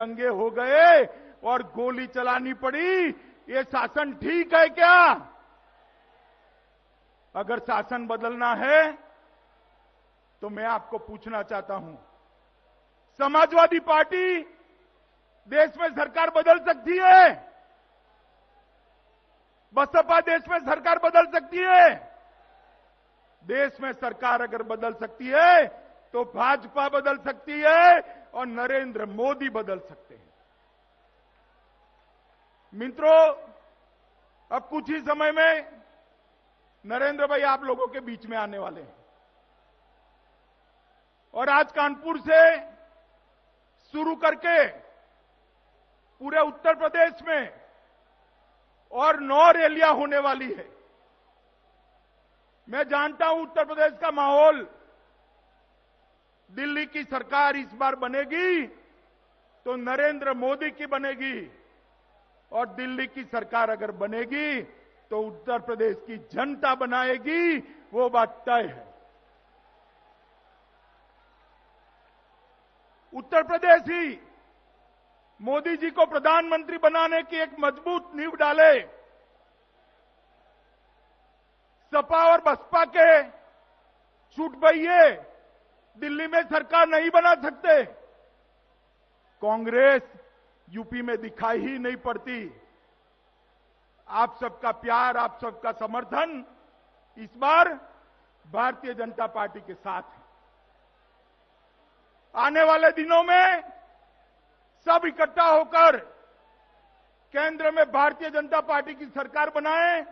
दंगे हो गए और गोली चलानी पड़ी, ये शासन ठीक है क्या? अगर शासन बदलना है तो मैं आपको पूछना चाहता हूं, समाजवादी पार्टी देश में सरकार बदल सकती है? बसपा देश में सरकार बदल सकती है? देश में सरकार अगर बदल सकती है तो भाजपा बदल सकती है और नरेंद्र मोदी बदल सकते हैं। मित्रों, अब कुछ ही समय में नरेंद्र भाई आप लोगों के बीच में आने वाले हैं और आज कानपुर से शुरू करके पूरे उत्तर प्रदेश में और 9 रैलियां होने वाली है। मैं जानता हूं उत्तर प्रदेश का माहौल, दिल्ली की सरकार इस बार बनेगी तो नरेंद्र मोदी की बनेगी और दिल्ली की सरकार अगर बनेगी तो उत्तर प्रदेश की जनता बनाएगी, वो बात तय है। उत्तर प्रदेश ही मोदी जी को प्रधानमंत्री बनाने की एक मजबूत नींव डाले। सपा और बसपा के चुटभइये दिल्ली में सरकार नहीं बना सकते। कांग्रेस यूपी में दिखाई ही नहीं पड़ती। आप सबका प्यार, आप सबका समर्थन इस बार भारतीय जनता पार्टी के साथ है। आने वाले दिनों में सब इकट्ठा होकर केंद्र में भारतीय जनता पार्टी की सरकार बनाएं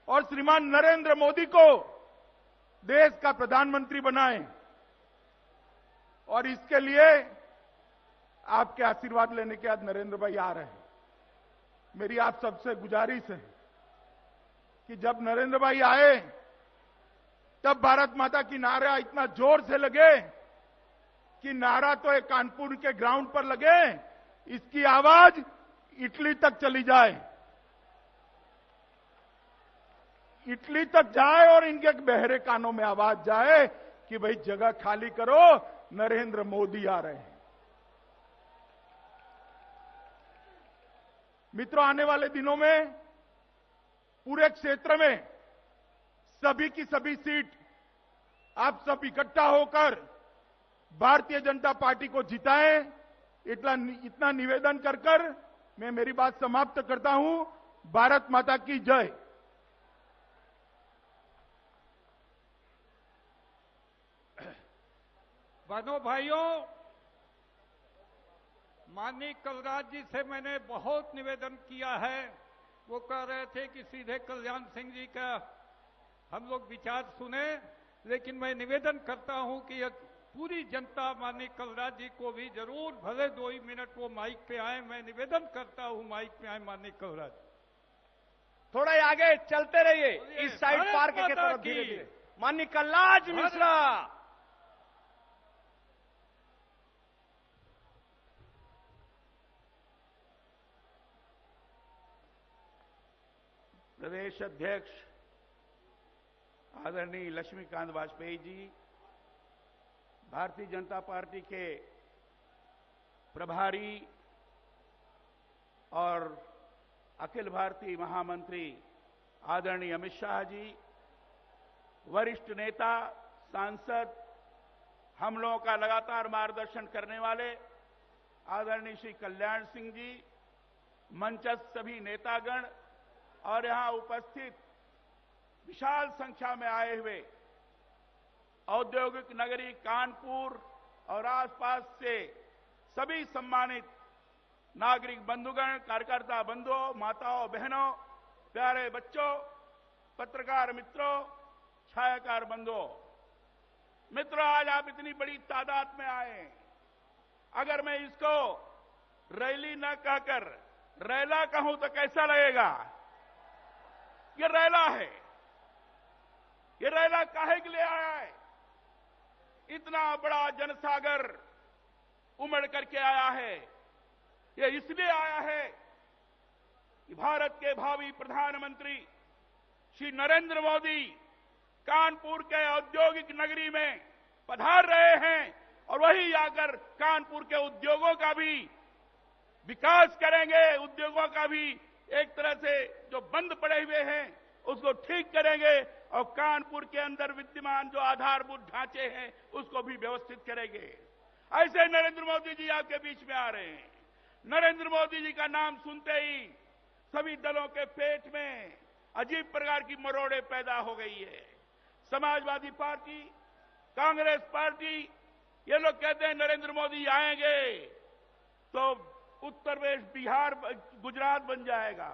और श्रीमान नरेंद्र मोदी को देश का प्रधानमंत्री बनाएं। और इसके लिए आपके आशीर्वाद लेने के बाद नरेंद्र भाई आ रहे हैं। मेरी आप सबसे गुजारिश है कि जब नरेंद्र भाई आए तब भारत माता की नारा इतना जोर से लगे कि नारा तो एक कानपुर के ग्राउंड पर लगे, इसकी आवाज इटली तक चली जाए, इटली तक जाए और इनके बहरे कानों में आवाज जाए कि भाई जगह खाली करो, नरेंद्र मोदी आ रहे हैं। मित्रों, आने वाले दिनों में पूरे क्षेत्र में सभी की सभी सीट आप सब इकट्ठा होकर भारतीय जनता पार्टी को जिताएं, इतना निवेदन कर मैं मेरी बात समाप्त करता हूं। भारत माता की जय। बहनों भाइयों, माननीय कलराज जी से मैंने बहुत निवेदन किया है। वो कह रहे थे कि सीधे कल्याण सिंह जी का हम लोग विचार सुने, लेकिन मैं निवेदन करता हूं कि पूरी जनता माननीय कलराज जी को भी जरूर, भले 2 ही मिनट वो माइक पे आए, मैं निवेदन करता हूं माइक पे आए माननीय कलराज। थोड़ा आगे चलते रहिए, इस साइड पार्क के तरफ धीरे-धीरे। माननीय कलराज मिश्रा। प्रदेश अध्यक्ष आदरणीय लक्ष्मीकांत वाजपेयी जी, भारतीय जनता पार्टी के प्रभारी और अखिल भारतीय महामंत्री आदरणीय अमित शाह जी, वरिष्ठ नेता, सांसद, हम लोगों का लगातार मार्गदर्शन करने वाले आदरणीय श्री कल्याण सिंह जी, मंचस्थ सभी नेतागण और यहां उपस्थित विशाल संख्या में आए हुए औद्योगिक नगरी कानपुर और आसपास से सभी सम्मानित नागरिक बंधुगण, कार्यकर्ता बंधुओं, माताओं, बहनों, प्यारे बच्चों, पत्रकार मित्रों, छायाकार बंधुओं, मित्रों, आज आप इतनी बड़ी तादाद में आए। अगर मैं इसको रैली न कहकर रैला कहूं तो कैसा लगेगा? ये रैला है। ये रैला काहे के लिए आया है? इतना बड़ा जनसागर उमड़ करके आया है। ये इसलिए आया है कि भारत के भावी प्रधानमंत्री श्री नरेंद्र मोदी कानपुर के औद्योगिक नगरी में पधार रहे हैं और वही आकर कानपुर के उद्योगों का भी विकास करेंगे, उद्योगों का भी एक तरह से जो बंद पड़े हुए हैं उसको ठीक करेंगे और कानपुर के अंदर विद्यमान जो आधारभूत ढांचे हैं उसको भी व्यवस्थित करेंगे। ऐसे नरेंद्र मोदी जी आपके बीच में आ रहे हैं। नरेंद्र मोदी जी का नाम सुनते ही सभी दलों के पेट में अजीब प्रकार की मरोड़े पैदा हो गई है। समाजवादी पार्टी, कांग्रेस पार्टी, ये लोग कहते हैं नरेंद्र मोदी आएंगे तो उत्तर प्रदेश, बिहार, गुजरात बन जाएगा।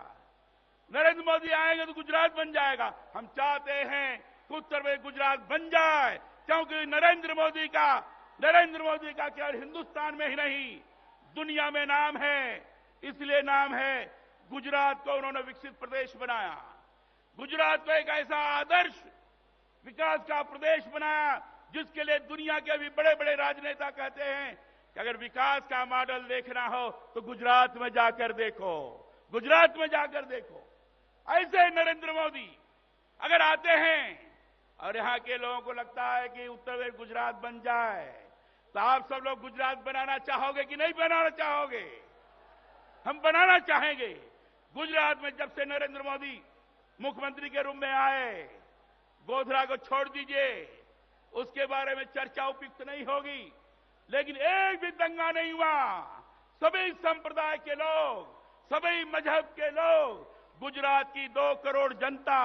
नरेंद्र मोदी आएंगे तो गुजरात बन जाएगा। हम चाहते हैं कि उत्तर प्रदेश, गुजरात बन जाए, क्योंकि नरेंद्र मोदी का केवल हिंदुस्तान में ही नहीं दुनिया में नाम है। इसलिए नाम है, गुजरात को उन्होंने विकसित प्रदेश बनाया। गुजरात को एक ऐसा आदर्श विकास का प्रदेश बनाया जिसके लिए दुनिया के भी बड़े बड़े राजनेता कहते हैं कि अगर विकास का मॉडल देखना हो तो गुजरात में जाकर देखो, गुजरात में जाकर देखो। ऐसे नरेंद्र मोदी अगर आते हैं और यहां के लोगों को लगता है कि उत्तर प्रदेश गुजरात बन जाए, तो आप सब लोग गुजरात बनाना चाहोगे कि नहीं बनाना चाहोगे? हम बनाना चाहेंगे। गुजरात में जब से नरेंद्र मोदी मुख्यमंत्री के रूप में आए, गोधरा को छोड़ दीजिए, उसके बारे में चर्चा उपयुक्त नहीं होगी, लेकिन एक भी दंगा नहीं हुआ। सभी संप्रदाय के लोग, सभी मजहब के लोग, गुजरात की 2 करोड़ जनता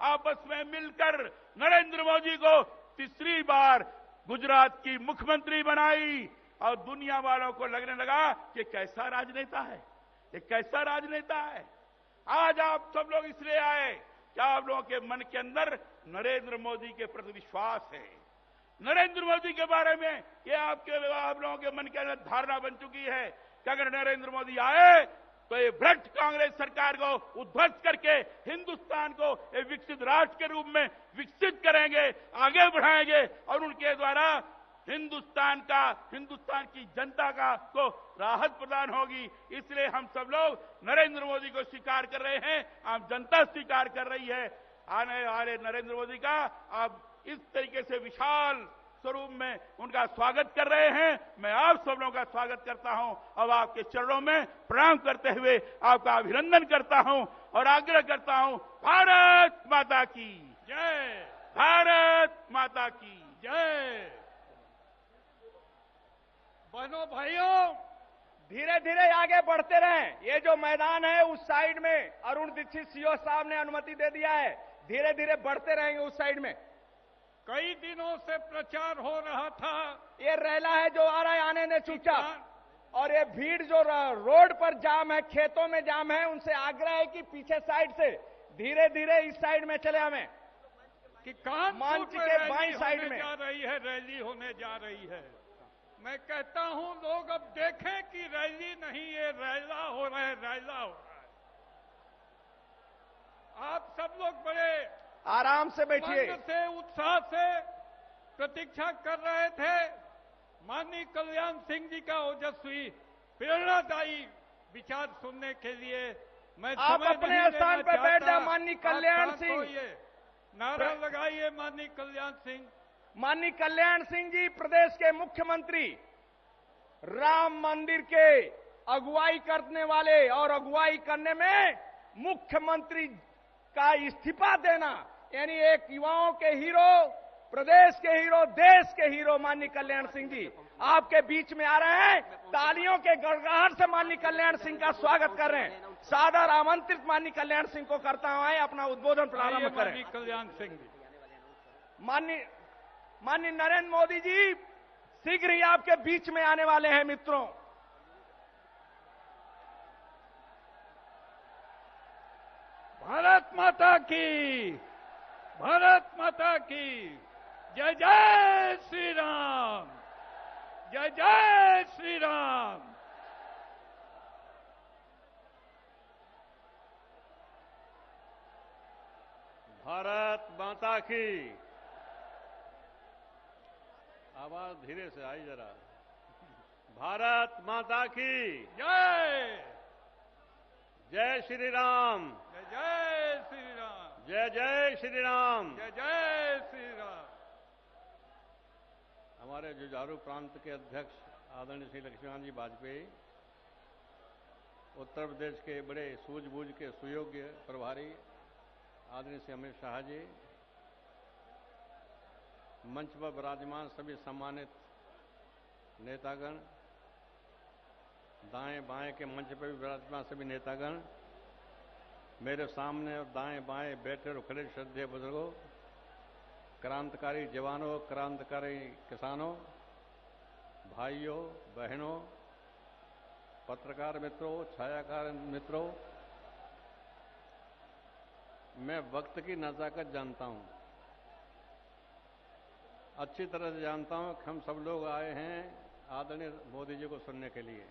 आपस में मिलकर नरेंद्र मोदी को तीसरी बार गुजरात की मुख्यमंत्री बनाई और दुनिया वालों को लगने लगा कि कैसा राजनेता है, ये कैसा राजनेता है। आज आप सब लोग इसलिए आए कि आप लोगों के मन के अंदर नरेंद्र मोदी के प्रति विश्वास है। नरेंद्र मोदी के बारे में ये आप लोगों के मन के अंदर धारणा बन चुकी है कि अगर नरेंद्र मोदी आए तो ये भ्रष्ट कांग्रेस सरकार को उद्ध्वस्त करके हिंदुस्तान को एक विकसित राष्ट्र के रूप में विकसित करेंगे, आगे बढ़ाएंगे और उनके द्वारा हिंदुस्तान की जनता को राहत प्रदान होगी। इसलिए हम सब लोग नरेंद्र मोदी को स्वीकार कर रहे हैं, आम जनता स्वीकार कर रही है। आने वाले नरेंद्र मोदी का आप इस तरीके से विशाल स्वरूप में उनका स्वागत कर रहे हैं। मैं आप सब लोगों का स्वागत करता हूं और आपके चरणों में प्रणाम करते हुए आपका अभिनंदन करता हूं और आग्रह करता हूं, भारत माता की जय, भारत माता की जय। बहनों भाइयों, धीरे धीरे आगे बढ़ते रहें। ये जो मैदान है उस साइड में अरुण दीक्षित सीओ साहब ने अनुमति दे दिया है, धीरे धीरे बढ़ते रहेंगे उस साइड में। कई दिनों से प्रचार हो रहा था, ये रैला है जो आ रहा है, आने ने चुपचाप, और ये भीड़ जो रोड पर जाम है, खेतों में जाम है, उनसे आग्रह है कि पीछे साइड से धीरे धीरे इस साइड में चले हमें, कि कानपुर मंच में के बाईं साइड में जा रही है, रैली होने जा रही है। मैं कहता हूं लोग अब देखें कि रैली नहीं, ये रैला हो रहा है, रैला हो रहा है। आप सब लोग बड़े आराम से बैठिए, मन से, उत्साह से प्रतीक्षा कर रहे थे माननीय कल्याण सिंह जी का ओजस्वी प्रेरणादायी विचार सुनने के लिए। मैं आप अपने स्थान पर बैठ जाए। माननीय कल्याण सिंह, ये नारा लगाइए। माननीय कल्याण सिंह, माननीय कल्याण सिंह जी प्रदेश के मुख्यमंत्री, राम मंदिर के अगुवाई करने वाले और अगुवाई करने में मुख्यमंत्री का इस्तीफा देना, यानी एक युवाओं के हीरो, प्रदेश के हीरो, देश के हीरो माननीय कल्याण सिंह जी आपके बीच में आ रहे हैं। तालियों के गड़गड़ाहट से माननीय कल्याण सिंह का स्वागत कर रहे हैं। सादर आमंत्रित माननीय कल्याण सिंह को करता हूं, अपना उद्बोधन प्रारंभ करें। माननीय कल्याण सिंह जी, माननीय नरेंद्र मोदी जी शीघ्र ही आपके बीच में आने वाले हैं। मित्रों, भारत माता की, भारत माता की जय। जय श्री राम, जय जय श्री राम। भारत माता की। आवाज धीरे से आई जरा। भारत माता की जय। जय श्री राम, जय जय श्री राम, जय जय श्री राम। जय जय श्री राम। हमारे जुझारू प्रांत के अध्यक्ष आदरणीय श्री लक्ष्मीकांत जी वाजपेयी, उत्तर प्रदेश के बड़े सूझबूझ के सुयोग्य प्रभारी आदरणीय श्री अमित शाह जी, मंच पर विराजमान सभी सम्मानित नेतागण, दाएं बाएं के मंच पर भी विराजमान सभी नेतागण, मेरे सामने और दाएं बाएं बैठे और खड़े श्रद्धेय बुजुर्गों, क्रांतिकारी जवानों, क्रांतिकारी किसानों, भाइयों बहनों, पत्रकार मित्रों, छायाकार मित्रों, मैं वक्त की नजाकत जानता हूं, अच्छी तरह से जानता हूं कि हम सब लोग आए हैं आदरणीय मोदी जी को सुनने के लिए।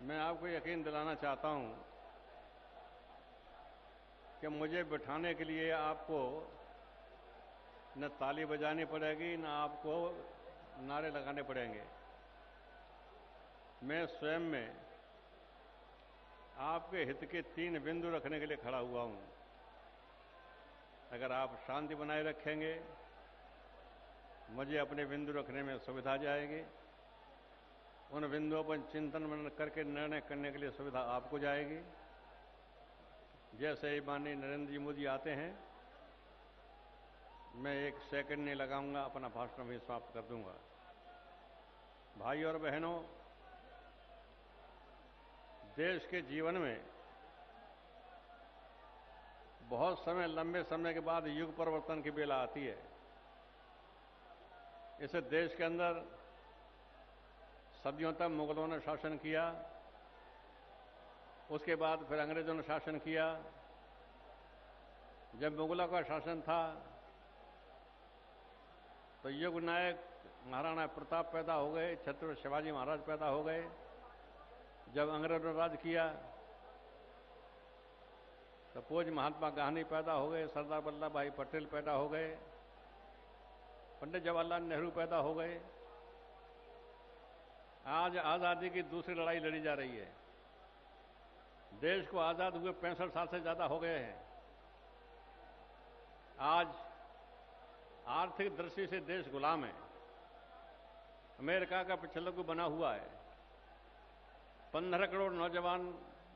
मैं आपको यकीन दिलाना चाहता हूं कि मुझे बिठाने के लिए आपको न ताली बजानी पड़ेगी, न आपको नारे लगाने पड़ेंगे। मैं स्वयं में आपके हित के 3 बिंदु रखने के लिए खड़ा हुआ हूं। अगर आप शांति बनाए रखेंगे, मुझे अपने बिंदु रखने में सुविधा जाएगी। उन बिंदुओं पर चिंतन मनन करके निर्णय करने के लिए सुविधा आपको जाएगी। जैसे ही माननीय नरेंद्र जी मोदी आते हैं, मैं 1 सेकंड नहीं लगाऊंगा, अपना भाषण भी समाप्त कर दूंगा। भाइयों और बहनों, देश के जीवन में बहुत समय, लंबे समय के बाद युग परिवर्तन की बेला आती है। इस देश के अंदर सदियों तक मुगलों ने शासन किया, उसके बाद फिर अंग्रेजों ने शासन किया। जब मुगलों का शासन था तो युग नायक महाराणा प्रताप पैदा हो गए, छत्रपति शिवाजी महाराज पैदा हो गए। जब अंग्रेजों ने राज किया तो पूज्य महात्मा गांधी पैदा हो गए, सरदार वल्लभ भाई पटेल पैदा हो गए, पंडित जवाहरलाल नेहरू पैदा हो गए। आज आजादी की दूसरी लड़ाई लड़ी जा रही है। देश को आजाद हुए 65 साल से ज्यादा हो गए हैं। आज आर्थिक दृष्टि से देश गुलाम है, अमेरिका का पिछलग्गू बना हुआ है। 15 करोड़ नौजवान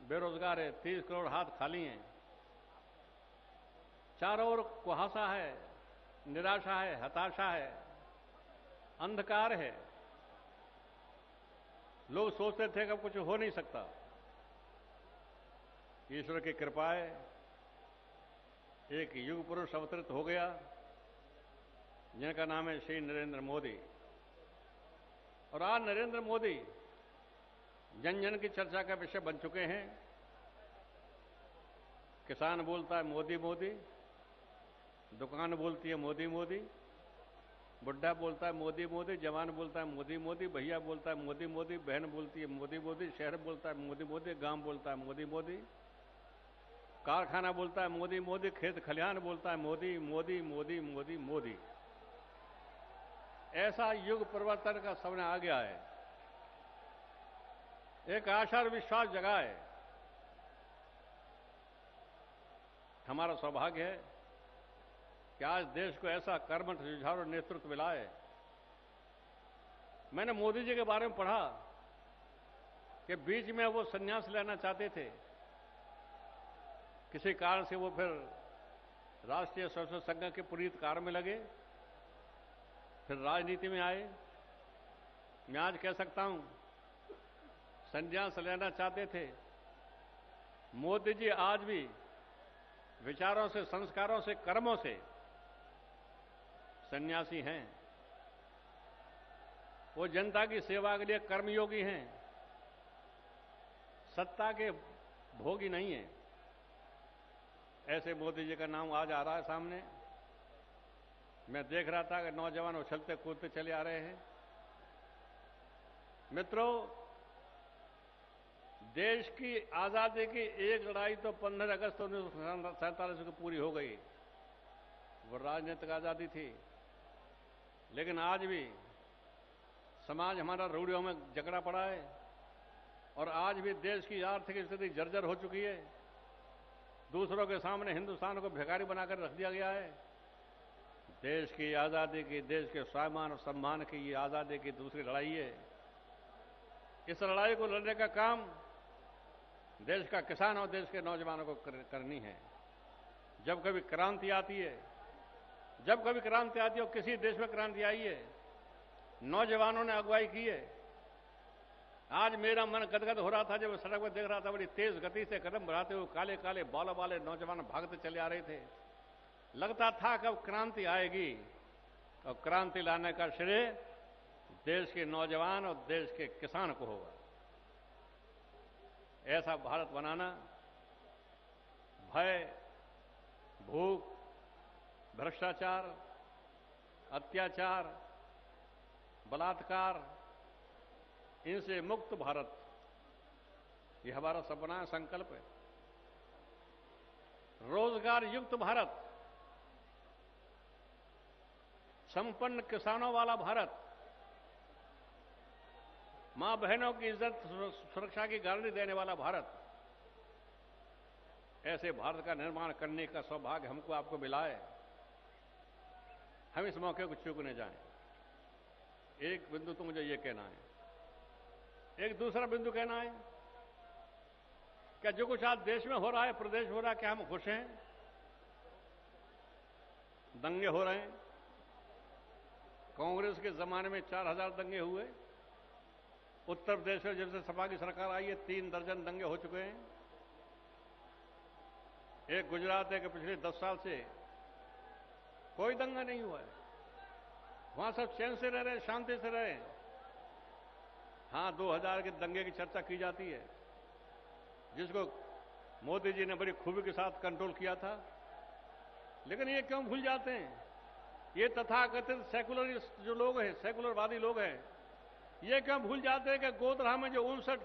बेरोजगार है, 30 करोड़ हाथ खाली हैं। चारों ओर कुहासा है, निराशा है, हताशा है, अंधकार है। लोग सोचते थे कि अब कुछ हो नहीं सकता। ईश्वर की कृपा है, एक युग पुरुष अवतरित हो गया जिनका नाम है श्री नरेंद्र मोदी। और आज नरेंद्र मोदी जन जन की चर्चा का विषय बन चुके हैं। किसान बोलता है मोदी मोदी, दुकान बोलती है मोदी मोदी, बुढ़ा बोलता है मोदी मोदी, जवान बोलता है मोदी मोदी, भैया बोलता है मोदी मोदी, बहन बोलती है मोदी मोदी, शहर बोलता है मोदी मोदी, गांव बोलता है मोदी मोदी, कारखाना बोलता है मोदी मोदी, खेत खलिहान बोलता है मोदी मोदी मोदी मोदी मोदी। ऐसा युग परिवर्तन का समय आ गया है। एक आशा और विश्वास जगा है। हमारा सौभाग्य है कि आज देश को ऐसा कर्मठ, जुझारू नेतृत्व मिला है। मैंने मोदी जी के बारे में पढ़ा कि बीच में वो संन्यास लेना चाहते थे, किसी कारण से वो फिर राष्ट्रीय स्वयंसेवक संघ के पुनीत कार्य में लगे, फिर राजनीति में आए। मैं आज कह सकता हूं, संन्यास लेना चाहते थे मोदी जी, आज भी विचारों से, संस्कारों से, कर्मों से सन्यासी हैं। वो जनता की सेवा के लिए कर्मयोगी हैं, सत्ता के भोगी नहीं हैं। ऐसे मोदी जी का नाम आज आ रहा है सामने। मैं देख रहा था कि नौजवान उछलते कूदते चले आ रहे हैं। मित्रों, देश की आजादी की एक लड़ाई तो 15 अगस्त 1947 को पूरी हो गई, वो राजनीतिक आजादी थी। लेकिन आज भी समाज हमारा रूढ़ियों में जकड़ा पड़ा है और आज भी देश की आर्थिक स्थिति जर्जर हो चुकी है। दूसरों के सामने हिंदुस्तान को भिखारी बनाकर रख दिया गया है। देश की आजादी की, देश के स्वाभिमान और सम्मान की ये आजादी की दूसरी लड़ाई है। इस लड़ाई को लड़ने का काम देश का किसान और देश के नौजवानों को करनी है। जब कभी क्रांति आती है, और किसी देश में क्रांति आई है, नौजवानों ने अगुवाई की है। आज मेरा मन गदगद हो रहा था जब सड़क पर देख रहा था, बड़ी तेज गति से कदम बढ़ाते हुए काले काले बालों वाले नौजवान भागते चले आ रहे थे। लगता था कि अब क्रांति आएगी, और क्रांति लाने का श्रेय देश के नौजवान और देश के किसान को होगा। ऐसा भारत बनाना भय, भूख, भ्रष्टाचार, अत्याचार, बलात्कार, इनसे मुक्त भारत, यह हमारा सपना, संकल्प है। रोजगार युक्त भारत, संपन्न किसानों वाला भारत, मां बहनों की इज्जत सुरक्षा की गारंटी देने वाला भारत, ऐसे भारत का निर्माण करने का सौभाग्य हमको आपको मिला है। हम इस मौके को चूकने जाएं। एक बिंदु तो मुझे यह कहना है। एक दूसरा बिंदु कहना है, क्या जो कुछ आज देश में हो रहा है, प्रदेश में हो रहा है, क्या हम खुश हैं? दंगे हो रहे हैं। कांग्रेस के जमाने में 4000 दंगे हुए। उत्तर प्रदेश में जब से सपा की सरकार आई है 3 दर्जन दंगे हो चुके हैं। एक गुजरात है कि पिछले 10 साल से कोई दंगा नहीं हुआ है। वहां सब चैन से रह रहे हैं, शांति से रहे हैं। हां, 2000 के दंगे की चर्चा की जाती है, जिसको मोदी जी ने बड़ी खूबी के साथ कंट्रोल किया था। लेकिन ये क्यों भूल जाते हैं? ये तथाकथित सेकुलरिस्ट जो लोग हैं, सेकुलरवादी लोग हैं, ये क्यों भूल जाते हैं कि गोधरा में जो 59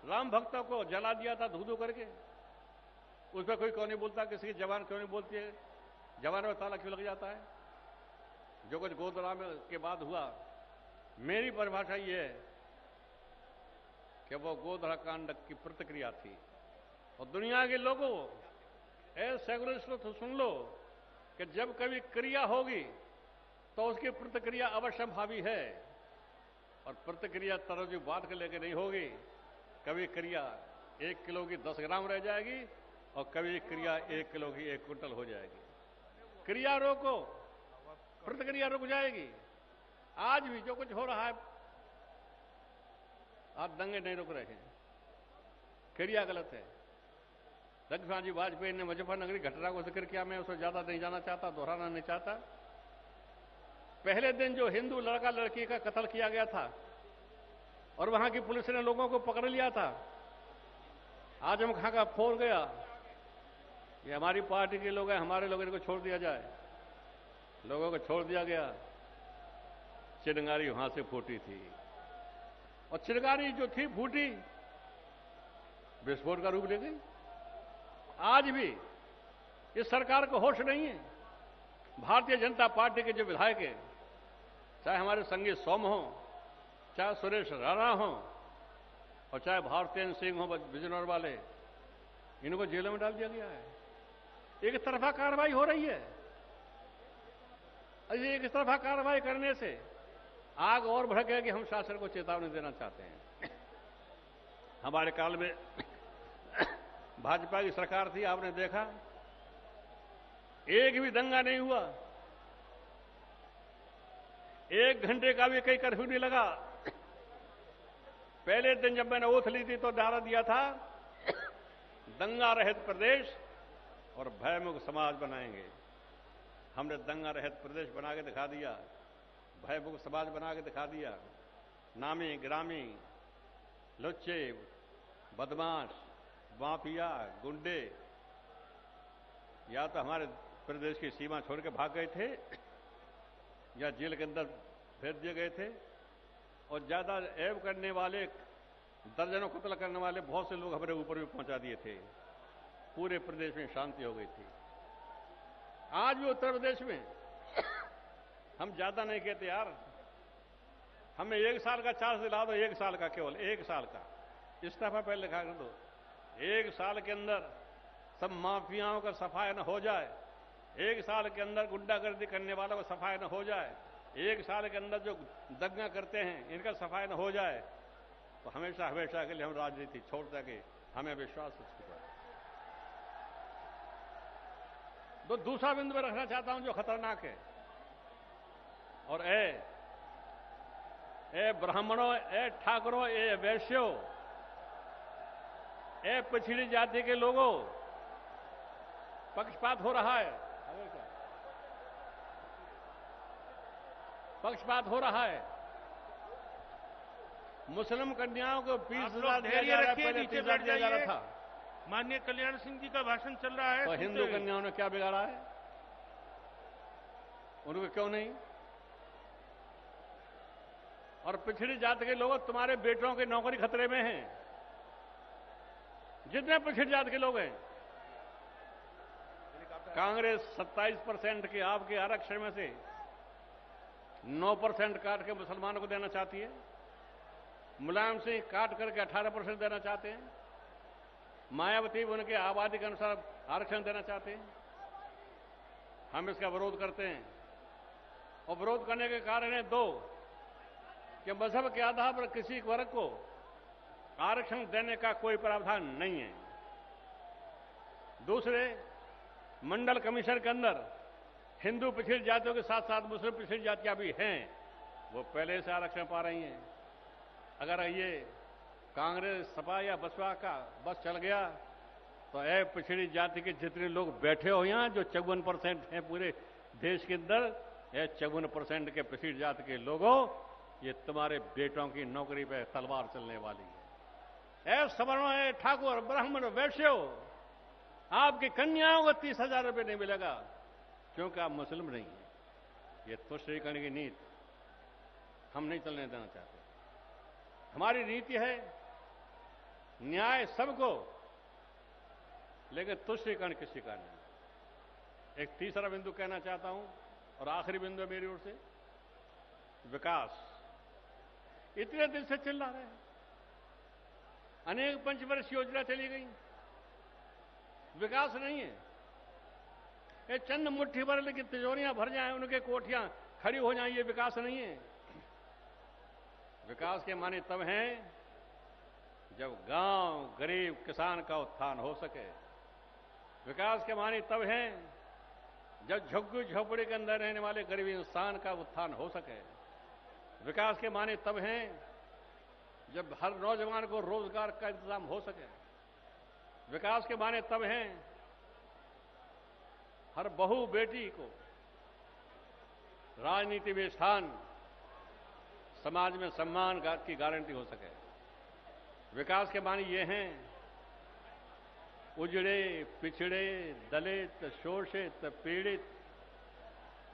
राम भक्तों को जला दिया था धू-धू करके, उस पर कोई क्यों नहीं बोलता? किसी की जवान क्यों नहीं बोलती है? जवान में ताला क्यों लग जाता है? जो कुछ गोधरा में के बाद हुआ, मेरी परिभाषा ये है कि वो गोधरा कांड की प्रतिक्रिया थी। और दुनिया के लोगों, सेकुलरिस्ट तो सुन लो कि जब कभी क्रिया होगी तो उसकी प्रतिक्रिया अवश्यंभावी है। और प्रतिक्रिया तराजू बात के लेके नहीं होगी। कभी क्रिया 1 किलो की 10 ग्राम रह जाएगी, और कभी क्रिया 1 किलो की 1 क्विंटल हो जाएगी। क्रिया रोको, प्रतिक्रिया रुक जाएगी। आज भी जो कुछ हो रहा है, आज दंगे नहीं रुक रहे हैं, क्रिया गलत है। रघुनाथ जी वाजपेयी ने मुजफ्फरनगरी घटना को जिक्र किया, मैं उसमें ज्यादा नहीं जाना चाहता, दोहराना नहीं चाहता। पहले दिन जो हिंदू लड़का लड़की का कत्ल किया गया था और वहां की पुलिस ने लोगों को पकड़ लिया था, आजम खां का फोन गया, ये हमारी पार्टी के लोग हैं, हमारे लोग, इनको छोड़ दिया जाए। लोगों को छोड़ दिया गया। चिंगारी वहां से फूटी थी, और चिंगारी जो थी फूटी, विस्फोट का रूप ले गई। आज भी इस सरकार को होश नहीं है। भारतीय जनता पार्टी के जो विधायक हैं, चाहे हमारे संगीत सोम हो, चाहे सुरेश राणा हो, और चाहे भारतीय सिंह हो बिजनौर वाले, इनको जेलों में डाल दिया गया है। एक तरफा कार्रवाई हो रही है। एक तरफा कार्रवाई करने से आग और भड़केगी। हम शासन को चेतावनी देना चाहते हैं। हमारे काल में भाजपा की सरकार थी, आपने देखा एक भी दंगा नहीं हुआ, 1 घंटे का भी कहीं कर्फ्यू नहीं लगा। पहले दिन जब मैंने ओथ ली थी तो नारा दिया था, दंगा रहित प्रदेश और भयमुक्त समाज बनाएंगे। हमने दंगा रहित प्रदेश बना के दिखा दिया, भयमुक्त समाज बना के दिखा दिया। नामी ग्रामी, लुच्चे, बदमाश, माफिया, गुंडे या तो हमारे प्रदेश की सीमा छोड़ के भाग गए थे, या जेल के अंदर भेज दिए गए थे। और ज्यादा ऐब करने वाले, दर्जनों कत्ल करने वाले बहुत से लोग हमारे ऊपर भी पहुंचा दिए थे। पूरे प्रदेश में शांति हो गई थी। आज भी उत्तर प्रदेश में हम ज्यादा नहीं कहते यार, हमें 1 साल का चार्ज दिला दो, 1 साल का, केवल 1 साल का इस्तीफा पहले लिखा कर दो। 1 साल के अंदर सब माफियाओं का सफाया न हो जाए, 1 साल के अंदर गुंडागर्दी करने वालों को सफाई न हो जाए, 1 साल के अंदर जो दंगा करते हैं इनका सफाई न हो जाए, तो हमेशा हमेशा के लिए हम राजनीति छोड़ देंगे, हमें विश्वास है। तो दूसरा बिंदु मैं रखना चाहता हूं जो खतरनाक है, और ए ब्राह्मणों, ए ठाकुरों, ए वैश्यों, ए पिछड़ी जाति के लोगों, पक्षपात हो रहा है, पक्षपात हो रहा है। मुस्लिम कन्याओं को 20,000 दिया जा रहा है, पहले 30,000 दिया जा रहा था। माननीय कल्याण सिंह जी का भाषण चल रहा है। तो हिंदू कन्याओं ने क्या बिगाड़ा है? उनको क्यों नहीं? और पिछड़ी जाति के लोग, तुम्हारे बेटों की नौकरी खतरे में है। जितने पिछड़ी जाति के लोग हैं, कांग्रेस 27% के आपके आरक्षण में से 9% काट के मुसलमानों को देना चाहती है। मुलायम सिंह काट करके 18% देना चाहते हैं। मायावती उनके आबादी के अनुसार आरक्षण देना चाहते हैं। हम इसका विरोध करते हैं, और विरोध करने के कारण है 2 कि मजहब के आधार पर किसी वर्ग को आरक्षण देने का कोई प्रावधान नहीं है। दूसरे, मंडल कमीशन के अंदर हिंदू पिछड़ी जातियों के साथ साथ मुस्लिम पिछड़ी जातियां भी हैं, वो पहले से आरक्षण पा रही हैं। अगर ये कांग्रेस, सपा या बसपा का बस चल गया तो पिछड़ी जाति के जितने लोग बैठे हो यहां, जो 54% हैं पूरे देश के अंदर, 54% के पिछड़ी जाति के लोगों, ये तुम्हारे बेटों की नौकरी पे तलवार चलने वाली है। सवर्णों, है ठाकुर, ब्राह्मण, वैश्यों, आपकी कन्याओं को 30,000 रुपये नहीं मिलेगा क्योंकि आप मुस्लिम नहीं हैं। ये तुष्टीकरण की नीति हम नहीं चलने देना चाहते। हमारी नीति है न्याय सबको, लेकिन तुष्टीकरण किसी का नहीं। एक तीसरा बिंदु कहना चाहता हूं, और आखिरी बिंदु है मेरी ओर से, विकास। इतने दिन से चिल्ला रहे हैं, अनेक पंचवर्षीय योजना चली गई, विकास नहीं है। ये चंद मुट्ठी भर की तिजोरियां भर जाएं, उनके कोठियां खड़ी हो जाएं, ये विकास नहीं है। विकास के माने तब हैं जब गांव, गरीब, किसान का उत्थान हो सके। विकास के माने तब हैं जब झुग्गी झोपड़ी के अंदर रहने वाले गरीब इंसान का उत्थान हो सके। विकास के माने तब हैं जब हर नौजवान को रोजगार का इंतजाम हो सके। विकास के माने तब हैं हर बहू बेटी को राजनीति में स्थान, समाज में सम्मान की गारंटी हो सके। विकास के माने ये हैं उजड़े, पिछड़े, दलित, शोषित, पीड़ित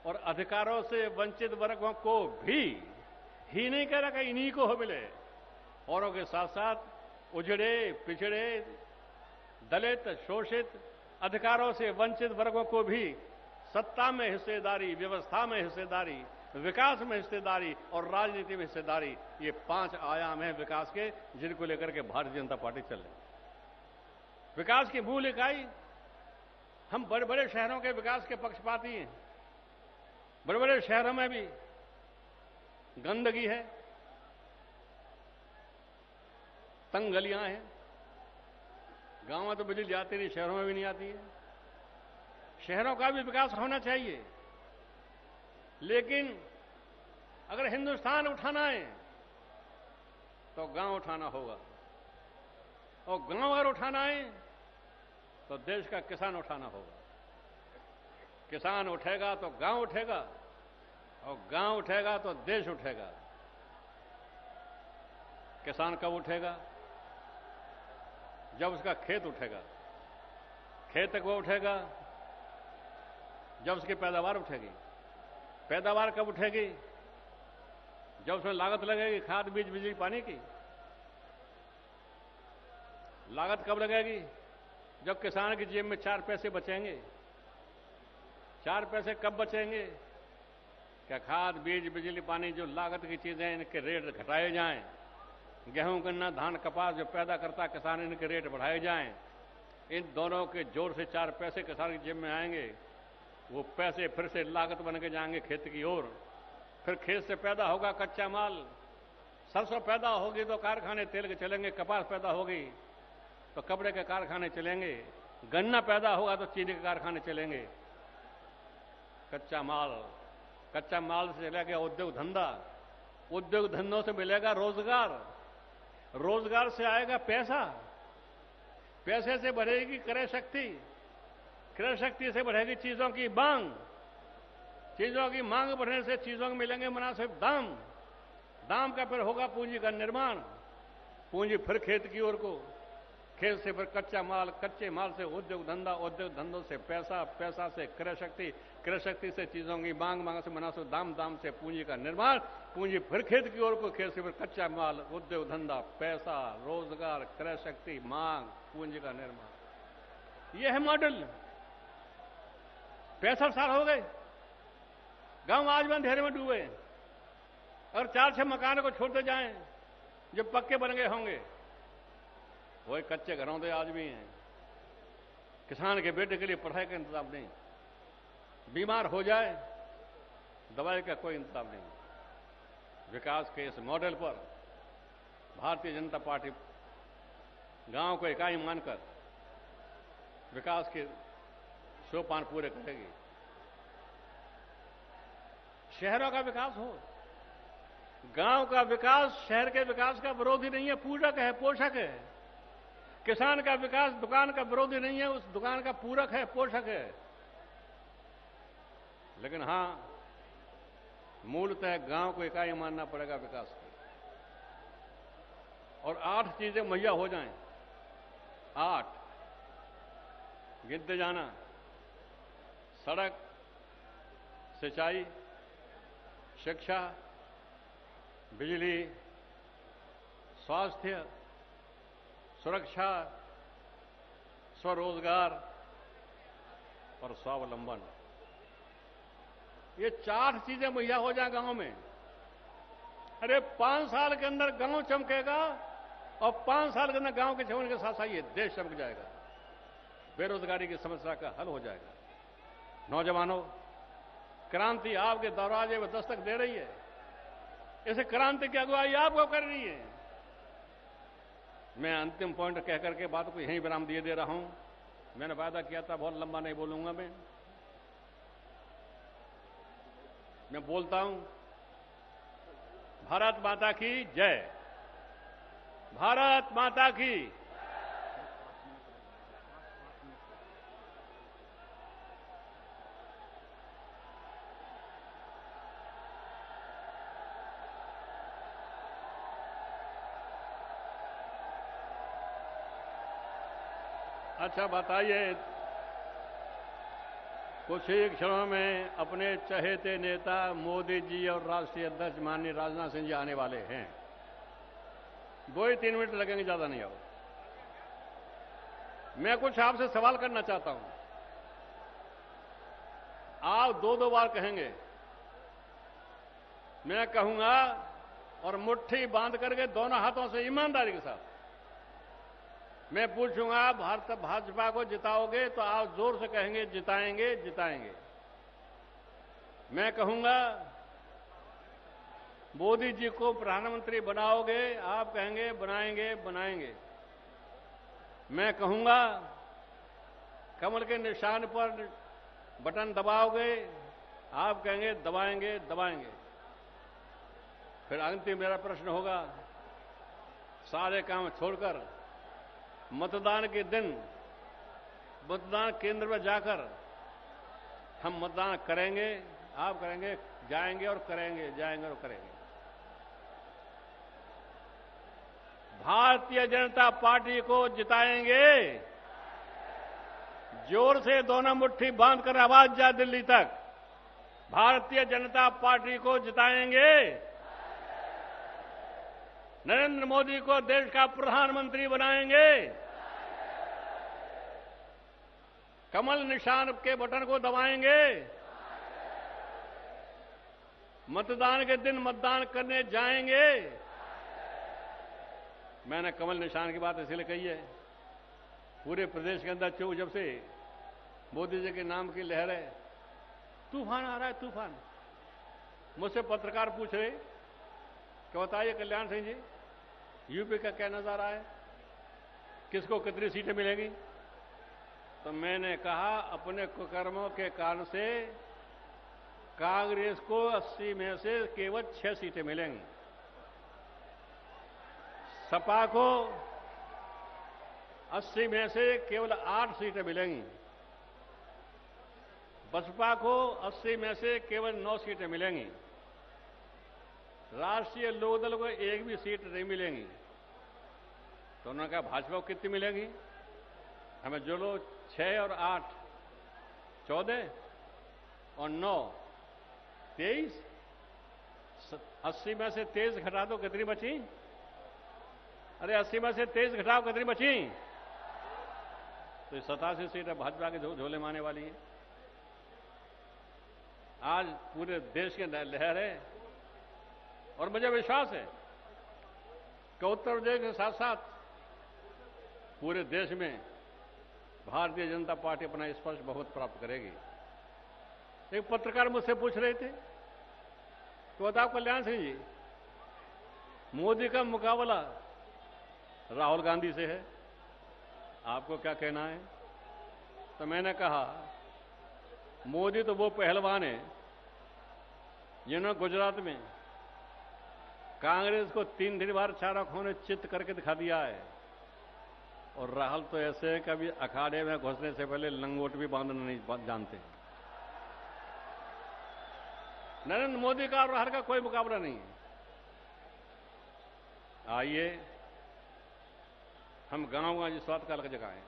और अधिकारों से वंचित वर्गों को भी ही नहीं कह रहा कि इन्हीं को हो मिले, औरों के साथ साथ उजड़े, पिछड़े, दलित, शोषित, अधिकारों से वंचित वर्गों को भी सत्ता में हिस्सेदारी, व्यवस्था में हिस्सेदारी, विकास में हिस्सेदारी और राजनीति में हिस्सेदारी, ये 5 आयाम हैं विकास के, जिनको लेकर के भारतीय जनता पार्टी चल रही है। विकास की मूल इकाई, हम बड़े बड़े शहरों के विकास के पक्षपाती हैं। बड़े बड़े शहरों में भी गंदगी है, तंग गलियां हैं। गांव में तो बिजली जाती नहीं, शहरों में भी नहीं आती है। शहरों का भी विकास होना चाहिए, लेकिन अगर हिंदुस्तान उठाना है तो गांव उठाना होगा, और गांव अगर उठाना है तो देश का किसान उठाना होगा। किसान उठेगा तो गांव उठेगा, और गांव उठेगा तो देश उठेगा। किसान कब उठेगा? जब उसका खेत उठेगा। खेत कब उठेगा? जब उसकी पैदावार उठेगी। पैदावार कब उठेगी? जब उसमें लागत लगेगी, खाद, बीज, बिजली, पानी की। लागत कब लगेगी? जब किसान की जेब में 4 पैसे बचेंगे। 4 पैसे कब बचेंगे? क्या खाद, बीज, बिजली, पानी, जो लागत की चीजें हैं, इनके रेट घटाए जाएं। गेहूं, गन्ना, धान, कपास जो पैदा करता किसान, इनके रेट बढ़ाए जाएं। इन दोनों के जोर से 4 पैसे किसान की जेब में आएंगे। वो पैसे फिर से लागत बन के जाएंगे खेत की ओर। फिर खेत से पैदा होगा कच्चा माल, सरसों पैदा होगी तो कारखाने तेल के चलेंगे, कपास पैदा होगी तो कपड़े के कारखाने चलेंगे, गन्ना पैदा होगा तो चीनी के कारखाने चलेंगे। कच्चा माल से चला गया उद्योग धंधा, उद्योग धंधों से मिलेगा रोजगार, रोजगार से आएगा पैसा, पैसे से बढ़ेगी क्रय शक्ति, क्रय शक्ति से बढ़ेगी चीजों की मांग, चीजों की मांग बढ़ने से चीजों को मिलेंगे मुनासिब दाम, दाम का फिर होगा पूंजी का निर्माण, पूंजी फिर खेत की ओर को, खेत से फिर कच्चा माल, कच्चे माल से उद्योग धंधा, उद्योग धंधों से पैसा, पैसा से क्रय शक्ति, क्रय शक्ति से चीजों की मांग, मांग से मुनासिब दाम, दाम से पूंजी का निर्माण, पूंजी फिर खेत की ओर को, खेत से फिर कच्चा माल, उद्योग धंधा, पैसा, रोजगार, क्रय शक्ति, मांग, पूंजी का निर्माण। यह है मॉडल। 65 साल हो गए, गांव आज भी अंधेरे में डूबे, और 4-6 मकानों को छोड़ते जाएं जो पक्के बन गए होंगे, वही कच्चे घरों से आज भी हैं। किसान के बेटे के लिए पढ़ाई का इंतजाम नहीं, बीमार हो जाए दवाई का कोई इंतजाम नहीं। विकास के इस मॉडल पर भारतीय जनता पार्टी गांव को इकाई मानकर विकास के सोपान पूरे करेगी। शहरों का विकास हो, गांव का विकास शहर के विकास का विरोधी नहीं है, पूरक है, पोषक है। किसान का विकास दुकान का विरोधी नहीं है, उस दुकान का पूरक है, पोषक है। लेकिन हां, मूलतः गांव को इकाई मानना पड़ेगा विकास की, और 8 चीजें मुहैया हो जाएं। 8 गिनते जाना: सड़क, सिंचाई, शिक्षा, बिजली, स्वास्थ्य, सुरक्षा, स्वरोजगार और स्वावलंबन। ये 4 चीजें मुहैया हो जाए गांव में। अरे 5 साल के अंदर गांव चमकेगा, और 5 साल के अंदर गांव के चमकने के साथ साथ ये देश चमक जाएगा। बेरोजगारी की समस्या का हल हो जाएगा। नौजवानों, क्रांति आपके दरवाजे पर दस्तक दे रही है। इस क्रांति की अगुवाई आपको करनी है। मैं अंतिम पॉइंट कहकर के बात को यहीं विराम दिए दे रहा हूं। मैंने वादा किया था बहुत लंबा नहीं बोलूंगा। मैं बोलता हूं, भारत माता की जय, भारत माता की। अच्छा बताइए, कुछ ही क्षणों में अपने चहेते नेता मोदी जी और राष्ट्रीय अध्यक्ष माननीय राजनाथ सिंह जी आने वाले हैं। 2-3 मिनट लगेंगे, ज्यादा नहीं आओ। मैं कुछ आपसे सवाल करना चाहता हूं। आप 2-2 बार कहेंगे, मैं कहूंगा, और मुट्ठी बांध करके दोनों हाथों से ईमानदारी के साथ मैं पूछूंगा, भारत भाजपा को जिताओगे? तो आप जोर से कहेंगे, जिताएंगे, जिताएंगे। मैं कहूंगा, मोदी जी को प्रधानमंत्री बनाओगे? आप कहेंगे, बनाएंगे, बनाएंगे। मैं कहूंगा, कमल के निशान पर बटन दबाओगे? आप कहेंगे, दबाएंगे, दबाएंगे। फिर अंतिम मेरा प्रश्न होगा, सारे काम छोड़कर मतदान के दिन मतदान केंद्र पर जाकर हम मतदान करेंगे? आप करेंगे, जाएंगे और करेंगे, जाएंगे और करेंगे। भारतीय जनता पार्टी को जिताएंगे? जोर से दोनों मुट्ठी बांधकर आवाज जाए दिल्ली तक, भारतीय जनता पार्टी को जिताएंगे? नरेंद्र मोदी को देश का प्रधानमंत्री बनाएंगे? कमल निशान के बटन को दबाएंगे? मतदान के दिन मतदान करने जाएंगे? मैंने कमल निशान की बात इसलिए कही है, पूरे प्रदेश के अंदर जब से मोदी जी के नाम की लहर है, तूफान आ रहा है, तूफान। मुझसे पत्रकार पूछ रहे कि बताइए कल्याण सिंह जी, यूपी का क्या नजारा है, किसको कितनी सीटें मिलेंगी? तो मैंने कहा अपने कुकर्मों के कारण से कांग्रेस को 80 में से केवल 6 सीटें मिलेंगी, सपा को 80 में से केवल 8 सीटें मिलेंगी, बसपा को 80 में से केवल 9 सीटें मिलेंगी, राष्ट्रीय लोकदल को एक भी सीट नहीं मिलेंगी। तो उन्होंने कहा भाजपा को कितनी मिलेंगी? हमें जो लोग 6 और 8 14 और 9 23, 80 में से 23 घटा दो, कितनी बची? अरे 80 में से 23 घटाओ, कितनी बची? तो 87 सीटें भाजपा के झोले मारने वाली है। आज पूरे देश के लहर है और मुझे विश्वास है कि उत्तर प्रदेश के साथ साथ पूरे देश में भारतीय जनता पार्टी अपना स्पर्श बहुत प्राप्त करेगी। एक पत्रकार मुझसे पूछ रहे थे तो बताओ कल्याण सिंह जी, मोदी का मुकाबला राहुल गांधी से है, आपको क्या कहना है? तो मैंने कहा मोदी तो वो पहलवान है जिन्होंने गुजरात में कांग्रेस को 3 बार 4 आंखों ने चित करके दिखा दिया है, और राहुल तो ऐसे कभी अखाड़े में घुसने से पहले लंगोट भी बांधना नहीं जानते। नरेंद्र मोदी का और राहुल का कोई मुकाबला नहीं है। आइए हम गांव जिस बात का अलग जगाएं।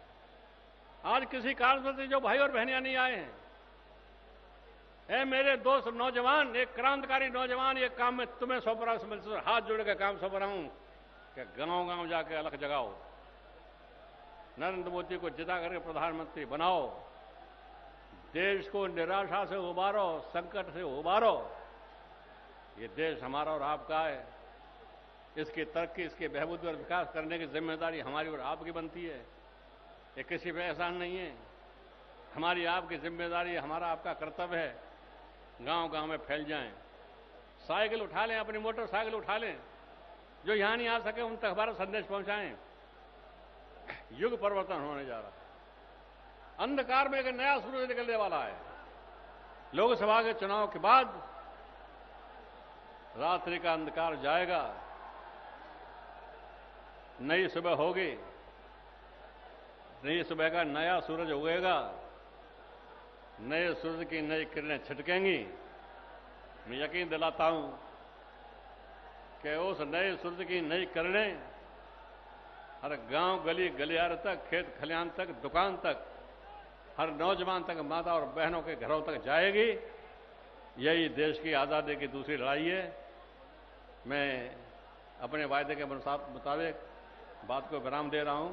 आज किसी कारण से जो भाई और बहनियां नहीं आए हैं, मेरे दोस्त नौजवान, एक क्रांतिकारी नौजवान, ये काम में तुम्हें सौंप रहा हूं, हाथ जोड़ के काम सौंप रहा हूं कि गांव गांव जाके अलग जगाओ, नरेंद्र मोदी को जिता करके प्रधानमंत्री बनाओ, देश को निराशा से उबारो, संकट से उबारो। ये देश हमारा और आपका है, इसकी तरक्की, इसके बहबूद और विकास करने की जिम्मेदारी हमारी और आपकी बनती है। ये किसी पे एहसान नहीं है, हमारी आपकी जिम्मेदारी, हमारा आपका कर्तव्य है। गांव गांव में फैल जाएं, साइकिल उठा लें, अपनी मोटरसाइकिल उठा लें, जो यहां नहीं आ सके उन तक हमारा संदेश पहुंचाएं। युग परिवर्तन होने जा रहा है, अंधकार में एक नया सूरज निकलने वाला है। लोकसभा के चुनाव के बाद रात्रि का अंधकार जाएगा, नई सुबह होगी, नई सुबह का नया सूरज उगेगा, नए सूरज की नई किरणें छिटकेंगी। मैं यकीन दिलाता हूं कि उस नए सूरज की नई किरणें हर गांव, गली गलियारे तक, खेत खलिहान तक, दुकान तक, हर नौजवान तक, माता और बहनों के घरों तक जाएगी। यही देश की आजादी की दूसरी लड़ाई है। मैं अपने वायदे के मुताबिक बात को विराम दे रहा हूं।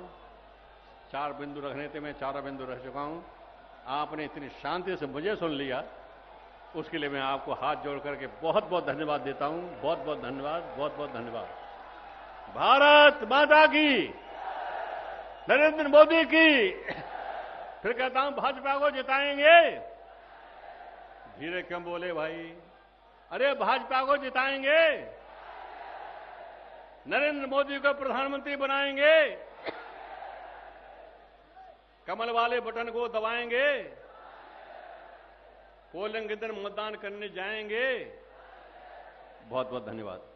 4 बिंदु रखने थे, मैं 4 बिंदु रख चुका हूं। आपने इतनी शांति से मुझे सुन लिया, उसके लिए मैं आपको हाथ जोड़ करके बहुत बहुत धन्यवाद देता हूं। बहुत बहुत धन्यवाद, बहुत बहुत धन्यवाद। भारत माता की, नरेंद्र मोदी की। फिर कहता हूं भाजपा को जिताएंगे। धीरे क्यों बोले भाई? अरे भाजपा को जिताएंगे, नरेंद्र मोदी को प्रधानमंत्री बनाएंगे, कमल वाले बटन को दबाएंगे, पोलिंग के दिन मतदान करने जाएंगे। बहुत बहुत धन्यवाद।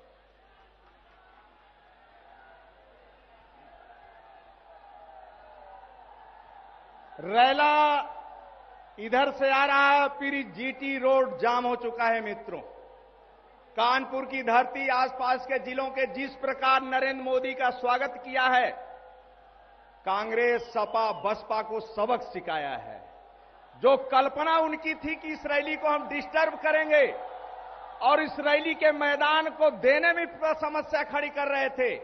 रैला इधर से आ रहा है, फिर जीटी रोड जाम हो चुका है। मित्रों, कानपुर की धरती, आसपास के जिलों के जिस प्रकार नरेंद्र मोदी का स्वागत किया है, कांग्रेस, सपा, बसपा को सबक सिखाया है। जो कल्पना उनकी थी कि इस रैली को हम डिस्टर्ब करेंगे और इस रैली के मैदान को देने में समस्या खड़ी कर रहे थे,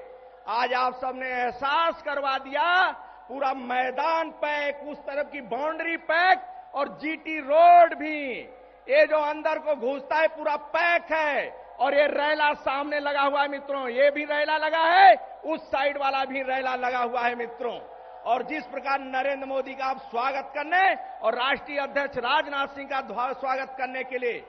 आज आप सबने एहसास करवा दिया। पूरा मैदान पैक, उस तरफ की बाउंड्री पैक, और जीटी रोड भी, ये जो अंदर को घुसता है पूरा पैक है। और ये रैला सामने लगा हुआ है मित्रों, ये भी रैला लगा है, उस साइड वाला भी रैला लगा हुआ है मित्रों। और जिस प्रकार नरेंद्र मोदी का आप स्वागत करने और राष्ट्रीय अध्यक्ष राजनाथ सिंह का स्वागत करने के लिए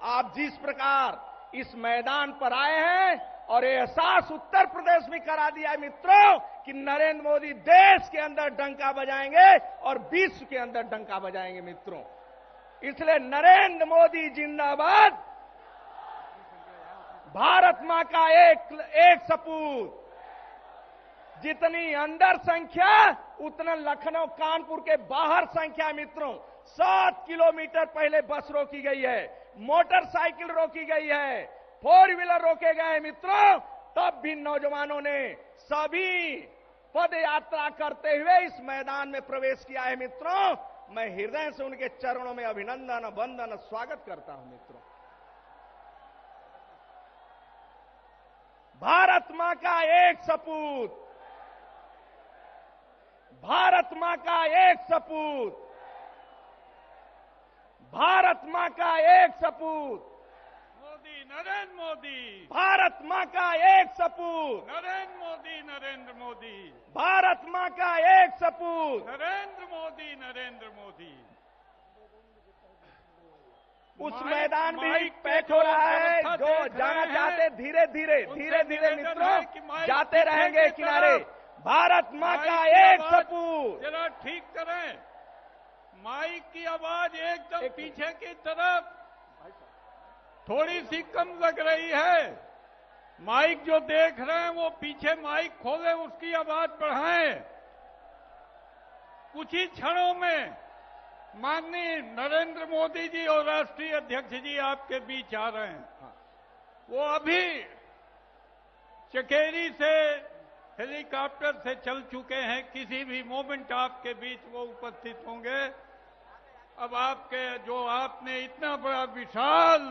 आप जिस प्रकार इस मैदान पर आए हैं और एहसास उत्तर प्रदेश में करा दिया है मित्रों कि नरेंद्र मोदी देश के अंदर डंका बजाएंगे और विश्व के अंदर डंका बजाएंगे मित्रों। इसलिए नरेंद्र मोदी जिंदाबाद, भारत मां का एक सपूत। जितनी अंदर संख्या उतना लखनऊ कानपुर के बाहर संख्या मित्रों। 7 किलोमीटर पहले बस रोकी गई है, मोटरसाइकिल रोकी गई है, 4 व्हीलर रोके गए मित्रों। तब भी नौजवानों ने सभी पद यात्रा करते हुए इस मैदान में प्रवेश किया है मित्रों। मैं हृदय से उनके चरणों में अभिनंदन वंदन स्वागत करता हूं मित्रों। भारत मां का एक सपूत, भारत मां का एक सपूत, भारत मां का एक सपूत, मोदी, नरेंद्र मोदी, भारत मां का एक सपूत, नरेंद्र मोदी, नरेंद्र मोदी, भारत मां का एक सपूत। नरेंद्र मोदी, नरेंद्र मोदी। उस मैदान भी पैक हो रहा है। जो जाना चाहते धीरे धीरे धीरे धीरे मित्रों जाते रहेंगे किनारे। भारत मां का एक सपूत। जरा ठीक करें, माइक की आवाज एकदम पीछे की तरफ थोड़ी सी कम लग रही है। माइक जो देख रहे हैं वो पीछे माइक खोले, उसकी आवाज बढ़ाएं। कुछ ही क्षणों में माननीय नरेंद्र मोदी जी और राष्ट्रीय अध्यक्ष जी आपके बीच आ रहे हैं। वो अभी चकेरी से हेलीकॉप्टर से चल चुके हैं। किसी भी मोमेंट आपके बीच वो उपस्थित होंगे। अब आपके जो आपने इतना बड़ा विशाल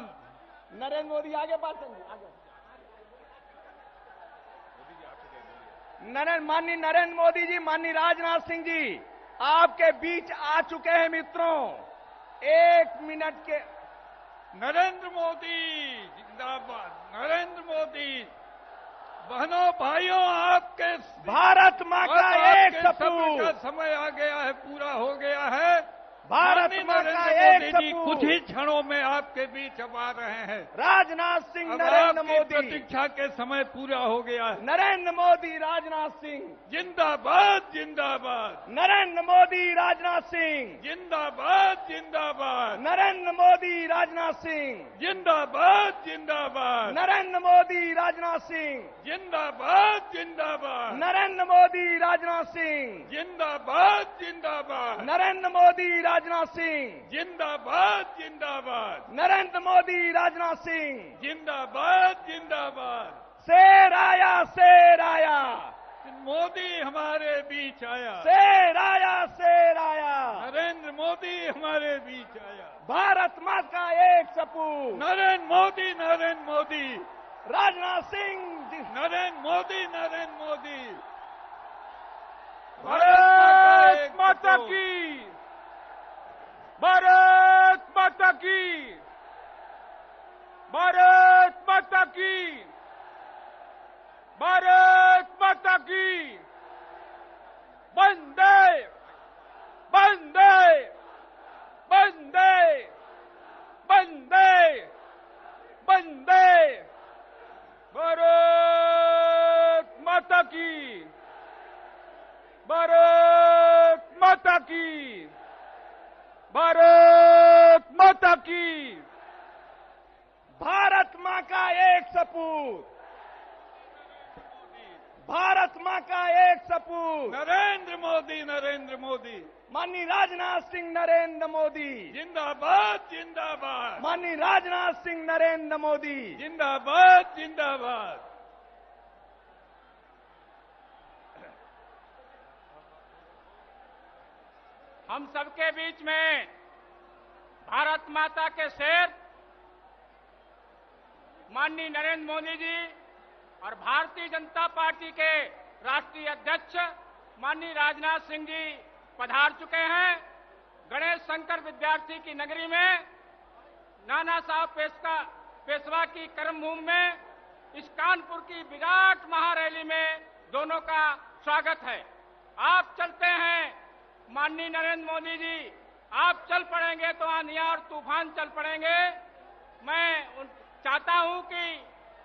नरेंद्र मोदी आगे बात करेंगे, आगे माननीय नरेंद्र मोदी जी, माननीय राजनाथ सिंह जी आपके बीच आ चुके हैं मित्रों। 1 मिनट के नरेंद्र मोदी जिंदाबाद, नरेंद्र मोदी। बहनों भाइयों, आपके भारत मां का एक सपूत का समय आ गया है, पूरा हो गया है। भारत मां का एक सपूत कुछ ही क्षणों में आपके बीच अब आ रहे हैं। राजनाथ सिंह, नरेंद्र मोदी। प्रतीक्षा के समय पूरा हो गया है। नरेंद्र मोदी, राजनाथ सिंह जिंदाबाद, जिंदाबाद। नरेंद्र मोदी, राजनाथ सिंह जिंदाबाद, जिंदाबाद। नरेंद्र मोदी, राजनाथ सिंह जिंदाबाद, जिंदाबाद। नरेंद्र मोदी, राजनाथ सिंह जिंदाबाद, जिंदाबाद। नरेंद्र मोदी, राजनाथ सिंह जिंदाबाद, जिंदाबाद। नरेंद्र मोदी, राजनाथ सिंह जिंदाबाद, जिंदाबाद। नरेंद्र मोदी, राजनाथ सिंह जिंदाबाद, जिंदाबाद। शेर आया, शेर आया, मोदी हमारे बीच आया। शेर आया, शेर आया। नरेंद्र मोदी हमारे बीच आया। भारत मां का एक सपूत। नरेंद्र मोदी, नरेंद्र मोदी। राजनाथ सिंह, नरेंद्र मोदी, नरेंद्र मोदी। भारत माता की, भारत माता की, भारत माता की, भारत माता की। वंदे वंदे वंदे वंदे वंदे। भारत माता की, भारत माता की, भारत माता की। भारत मां का एक सपूत। भारत मां का एक सपूत। नरेंद्र मोदी, नरेंद्र मोदी। माननीय राजनाथ सिंह, नरेंद्र मोदी। जिंदाबाद, जिंदाबाद। माननीय राजनाथ सिंह, नरेंद्र मोदी। जिंदाबाद, जिंदाबाद। हम सबके बीच में भारत माता के शेर माननीय नरेंद्र मोदी जी और भारतीय जनता पार्टी के राष्ट्रीय अध्यक्ष माननीय राजनाथ सिंह जी पधार चुके हैं। गणेश शंकर विद्यार्थी की नगरी में नाना साहब पेशवा की कर्मभूमि में इस कानपुर की विराट महारैली में दोनों का स्वागत है। आप चलते हैं, माननीय नरेंद्र मोदी जी, आप चल पड़ेंगे तो आंधियां और तूफान चल पड़ेंगे। मैं चाहता हूं कि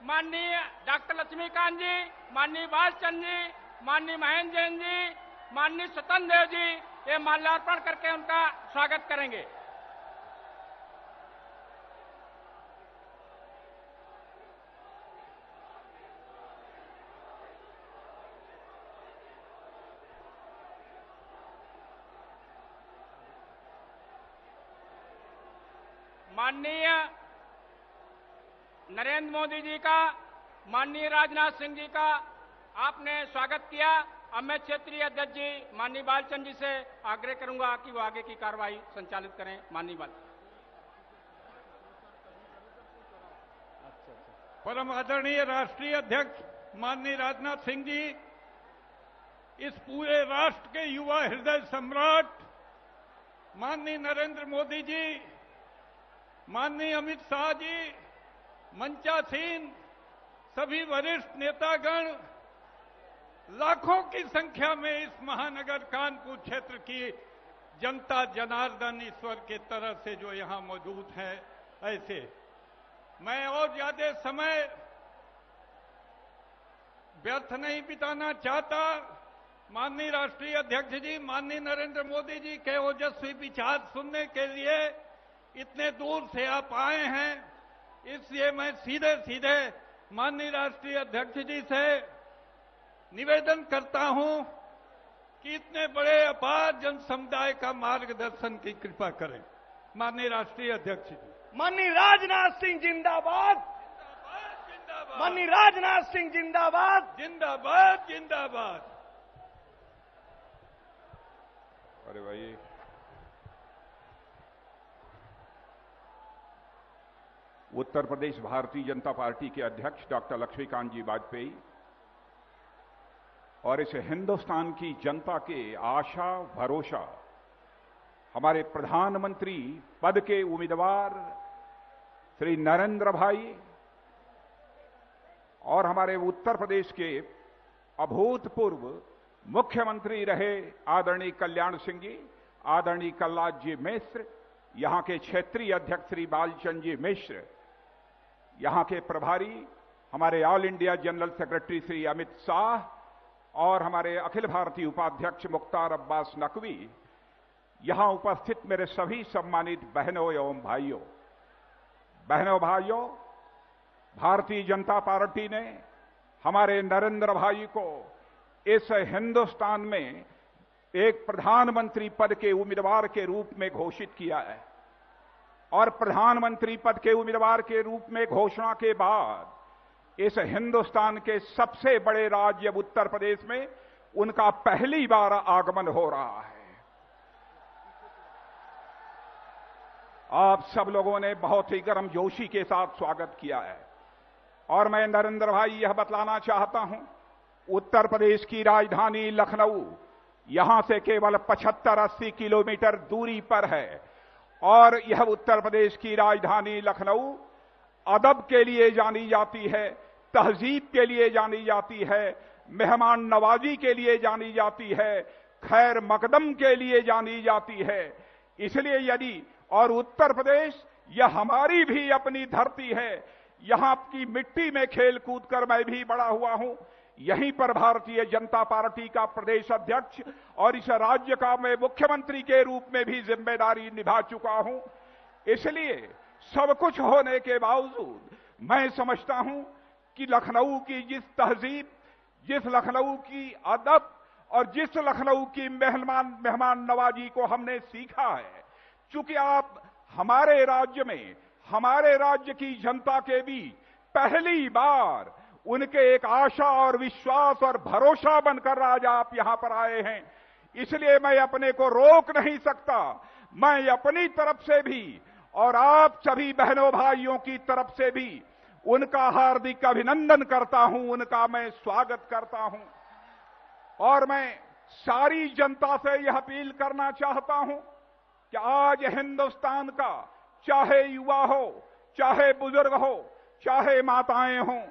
माननीय डॉक्टर लक्ष्मीकांत जी, माननीय बालचंद जी, माननीय महेंद्र जैन जी, माननीय स्वतंत्र देव जी ये माल्यार्पण करके उनका स्वागत करेंगे। माननीय नरेंद्र मोदी जी का, माननीय राजनाथ सिंह जी का आपने स्वागत किया। अब मैं क्षेत्रीय अध्यक्ष जी माननीय बालचंद जी से आग्रह करूंगा कि वो आगे की कार्रवाई संचालित करें। माननीय बाल परम आदरणीय राष्ट्रीय अध्यक्ष माननीय राजनाथ सिंह जी, इस पूरे राष्ट्र के युवा हृदय सम्राट माननीय नरेंद्र मोदी जी, माननीय अमित शाह जी, मंचासीन सभी वरिष्ठ नेतागण, लाखों की संख्या में इस महानगर कानपुर क्षेत्र की जनता जनार्दन ईश्वर के तरह से जो यहां मौजूद है, ऐसे मैं और ज्यादा समय व्यर्थ नहीं बिताना चाहता। माननीय राष्ट्रीय अध्यक्ष जी, माननीय नरेंद्र मोदी जी के ओजस्वी विचार सुनने के लिए इतने दूर से आप आए हैं, इसलिए मैं सीधे सीधे माननीय राष्ट्रीय अध्यक्ष जी से निवेदन करता हूं कि इतने बड़े अपार जन समुदाय का मार्गदर्शन की कृपा करें। माननीय राष्ट्रीय अध्यक्ष जी। माननीय राजनाथ सिंह जिंदाबाद, जिंदाबाद, माननीय राजनाथ सिंह जिंदाबाद, जिंदाबाद, जिंदाबाद। अरे भाई, उत्तर प्रदेश भारतीय जनता पार्टी के अध्यक्ष डॉक्टर लक्ष्मीकांत जी वाजपेयी और इस हिंदुस्तान की जनता के आशा भरोसा हमारे प्रधानमंत्री पद के उम्मीदवार श्री नरेंद्र भाई और हमारे उत्तर प्रदेश के अभूतपूर्व मुख्यमंत्री रहे आदरणीय कल्याण सिंह जी, आदरणीय कलराज जी मिश्र, यहां के क्षेत्रीय अध्यक्ष श्री बालचंद जी मिश्र, यहां के प्रभारी हमारे all India general secretary Shri Amit Shah और हमारे अखिल भारतीय उपाध्यक्ष मुख्तार अब्बास नकवी, यहां उपस्थित मेरे सभी सम्मानित बहनों एवं भाइयों, भारतीय जनता पार्टी ने हमारे नरेंद्र भाई को इस हिंदुस्तान में एक प्रधानमंत्री पद के उम्मीदवार के रूप में घोषित किया है और प्रधानमंत्री पद के उम्मीदवार के रूप में घोषणा के बाद इस हिंदुस्तान के सबसे बड़े राज्य उत्तर प्रदेश में उनका पहली बार आगमन हो रहा है। आप सब लोगों ने बहुत ही गर्मजोशी के साथ स्वागत किया है और मैं नरेंद्र भाई यह बतलाना चाहता हूं, उत्तर प्रदेश की राजधानी लखनऊ यहां से केवल 75-80 किलोमीटर दूरी पर है और यह उत्तर प्रदेश की राजधानी लखनऊ अदब के लिए जानी जाती है, तहजीब के लिए जानी जाती है, मेहमान नवाजी के लिए जानी जाती है, खैर मकदम के लिए जानी जाती है। इसलिए यदि और उत्तर प्रदेश यह हमारी भी अपनी धरती है, यहां की मिट्टी में खेल कूद कर मैं भी बड़ा हुआ हूं, यहीं पर भारतीय जनता पार्टी का प्रदेश अध्यक्ष और इस राज्य का मैं मुख्यमंत्री के रूप में भी जिम्मेदारी निभा चुका हूं। इसलिए सब कुछ होने के बावजूद मैं समझता हूं कि लखनऊ की जिस तहजीब, जिस लखनऊ की अदब और जिस लखनऊ की मेहमान नवाजी को हमने सीखा है, चूंकि आप हमारे राज्य में, हमारे राज्य की जनता के बीच पहली बार उनके एक आशा और विश्वास और भरोसा बनकर आज आप यहां पर आए हैं, इसलिए मैं अपने को रोक नहीं सकता। मैं अपनी तरफ से भी और आप सभी बहनों भाइयों की तरफ से भी उनका हार्दिक अभिनंदन करता हूं, उनका मैं स्वागत करता हूं और मैं सारी जनता से यह अपील करना चाहता हूं कि आज हिंदुस्तान का चाहे युवा हो, चाहे बुजुर्ग हो, चाहे माताएं हों,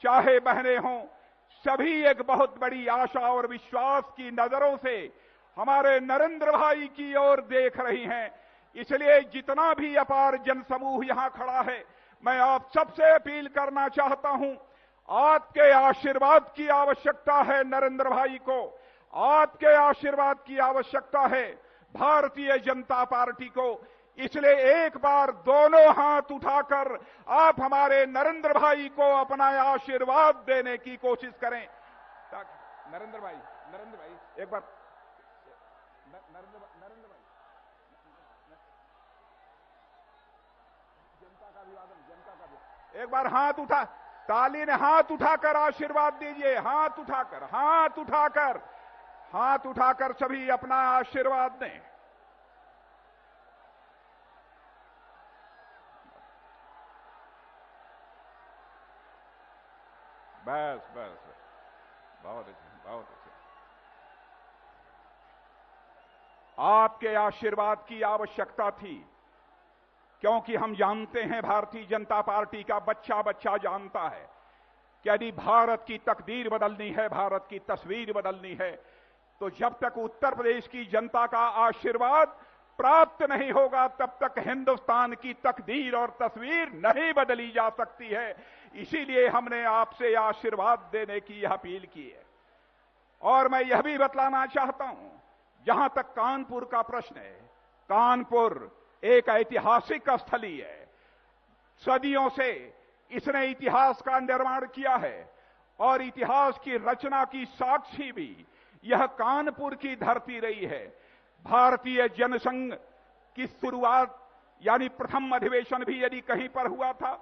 चाहे बहनें हों, सभी एक बहुत बड़ी आशा और विश्वास की नजरों से हमारे नरेंद्र भाई की ओर देख रही हैं। इसलिए जितना भी अपार जनसमूह यहां खड़ा है, मैं आप सबसे अपील करना चाहता हूं, आपके आशीर्वाद की आवश्यकता है नरेंद्र भाई को, आपके आशीर्वाद की आवश्यकता है भारतीय जनता पार्टी को। इसलिए एक बार दोनों हाथ उठाकर आप हमारे नरेंद्र भाई को अपना आशीर्वाद देने की कोशिश करें। नरेंद्र भाई एक बार नरेंद्र भाई जनता का अभिवादन, जनता का भी एक बार हाथ उठा, ताली ने हाथ उठाकर आशीर्वाद दीजिए। हाथ उठाकर सभी अपना आशीर्वाद दें। बस बहुत अच्छे। आपके आशीर्वाद की आवश्यकता थी, क्योंकि हम जानते हैं, भारतीय जनता पार्टी का बच्चा बच्चा जानता है कि यदि भारत की तकदीर बदलनी है, भारत की तस्वीर बदलनी है, तो जब तक उत्तर प्रदेश की जनता का आशीर्वाद प्राप्त नहीं होगा, तब तक हिंदुस्तान की तकदीर और तस्वीर नहीं बदली जा सकती है। इसीलिए हमने आपसे आशीर्वाद देने की अपील की है। और मैं यह भी बतलाना चाहता हूं, जहां तक कानपुर का प्रश्न है, कानपुर एक ऐतिहासिक स्थली है। सदियों से इसने इतिहास का निर्माण किया है और इतिहास की रचना की साक्षी भी यह कानपुर की धरती रही है। भारतीय जनसंघ की शुरुआत यानी प्रथम अधिवेशन भी यदि कहीं पर हुआ था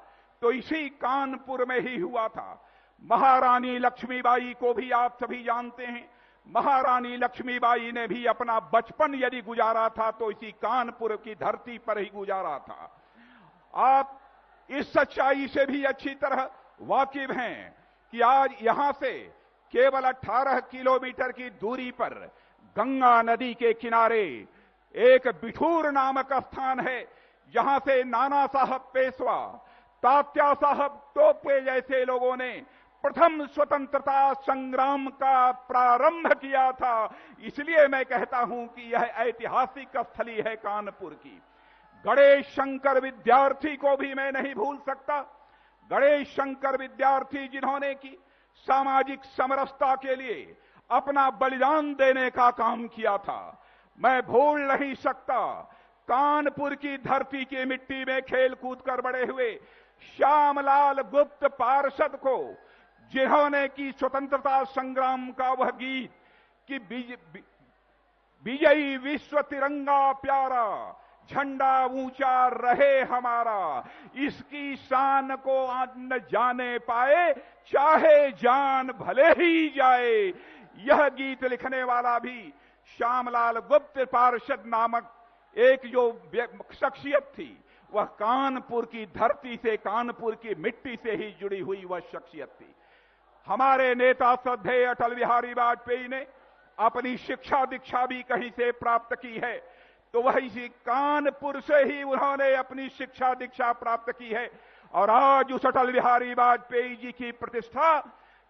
तो इसी कानपुर में ही हुआ था। महारानी लक्ष्मीबाई को भी आप सभी जानते हैं। महारानी लक्ष्मीबाई ने भी अपना बचपन यदि गुजारा था तो इसी कानपुर की धरती पर ही गुजारा था। आप इस सच्चाई से भी अच्छी तरह वाकिफ हैं कि आज यहां से केवल 18 किलोमीटर की दूरी पर गंगा नदी के किनारे एक बिठूर नामक स्थान है, जहां से नाना साहब पेशवा, तात्या साहब टोपे जैसे लोगों ने प्रथम स्वतंत्रता संग्राम का प्रारंभ किया था। इसलिए मैं कहता हूं कि यह ऐतिहासिक स्थली है कानपुर की। गणेश शंकर विद्यार्थी को भी मैं नहीं भूल सकता। गणेश शंकर विद्यार्थी जिन्होंने की सामाजिक समरसता के लिए अपना बलिदान देने का काम किया था, मैं भूल नहीं सकता। कानपुर की धरती की मिट्टी में खेल कूद कर बड़े हुए श्यामलाल गुप्त पार्षद को, जिन्होंने की स्वतंत्रता संग्राम का वह गीत कि विजयी विश्व तिरंगा प्यारा, झंडा ऊंचा रहे हमारा, इसकी शान को न जाने पाए चाहे जान भले ही जाए। यह गीत लिखने वाला भी श्यामलाल गुप्त पार्षद नामक एक जो शख्सियत थी, वह कानपुर की धरती से, कानपुर की मिट्टी से ही जुड़ी हुई वह शख्सियत थी। हमारे नेता श्रद्धेय अटल बिहारी वाजपेयी ने अपनी शिक्षा दीक्षा भी कहीं से प्राप्त की है, तो वह इसी कानपुर से ही उन्होंने अपनी शिक्षा दीक्षा प्राप्त की है। और आज उस अटल बिहारी वाजपेयी जी की प्रतिष्ठा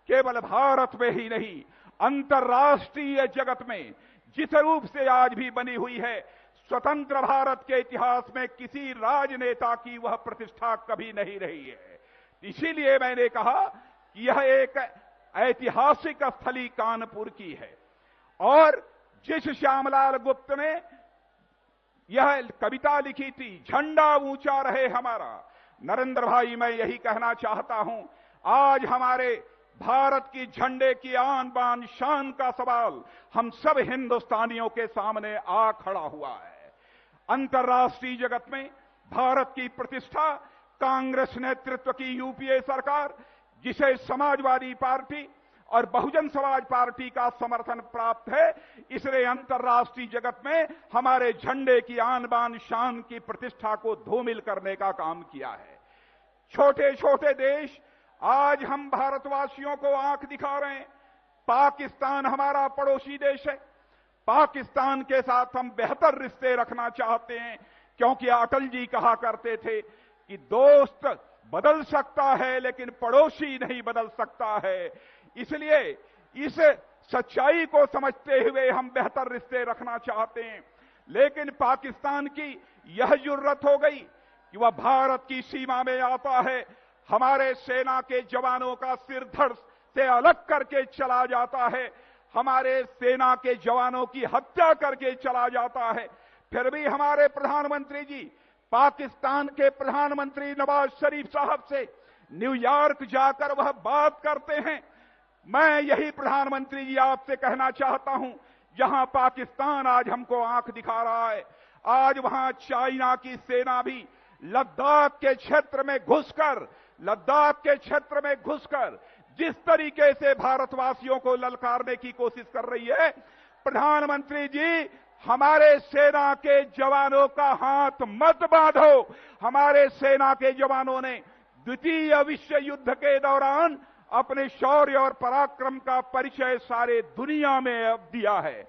केवल भारत में ही नहीं, अंतर्राष्ट्रीय जगत में जिस रूप से आज भी बनी हुई है, स्वतंत्र भारत के इतिहास में किसी राजनेता की वह प्रतिष्ठा कभी नहीं रही है। इसीलिए मैंने कहा कि यह एक ऐतिहासिक स्थली कानपुर की है। और जिस श्यामलाल गुप्त ने यह कविता लिखी थी, झंडा ऊंचा रहे हमारा, नरेंद्र भाई मैं यही कहना चाहता हूं, आज हमारे भारत की झंडे की आन बान शान का सवाल हम सब हिंदुस्तानियों के सामने आ खड़ा हुआ है। अंतर्राष्ट्रीय जगत में भारत की प्रतिष्ठा, कांग्रेस नेतृत्व की यूपीए सरकार, जिसे समाजवादी पार्टी और बहुजन समाज पार्टी का समर्थन प्राप्त है, इसने अंतर्राष्ट्रीय जगत में हमारे झंडे की आन बान शान की प्रतिष्ठा को धूमिल करने का काम किया है। छोटे छोटे देश आज हम भारतवासियों को आंख दिखा रहे हैं। पाकिस्तान हमारा पड़ोसी देश है, पाकिस्तान के साथ हम बेहतर रिश्ते रखना चाहते हैं, क्योंकि अटल जी कहा करते थे कि दोस्त बदल सकता है लेकिन पड़ोसी नहीं बदल सकता है। इसलिए इस सच्चाई को समझते हुए हम बेहतर रिश्ते रखना चाहते हैं। लेकिन पाकिस्तान की यह जरूरत हो गई कि वह भारत की सीमा में आता है, हमारे सेना के जवानों का सिर धड़ से अलग करके चला जाता है, हमारे सेना के जवानों की हत्या करके चला जाता है। फिर भी हमारे प्रधानमंत्री जी पाकिस्तान के प्रधानमंत्री नवाज शरीफ साहब से न्यूयॉर्क जाकर वह बात करते हैं। मैं यही प्रधानमंत्री जी आपसे कहना चाहता हूं, जहां पाकिस्तान आज हमको आंख दिखा रहा है, आज वहां चाइना की सेना भी लद्दाख के क्षेत्र में घुसकर जिस तरीके से भारतवासियों को ललकारने की कोशिश कर रही है, प्रधानमंत्री जी हमारे सेना के जवानों का हाथ मत बांधो। हमारे सेना के जवानों ने द्वितीय विश्व युद्ध के दौरान अपने शौर्य और पराक्रम का परिचय सारे दुनिया में अब दिया है।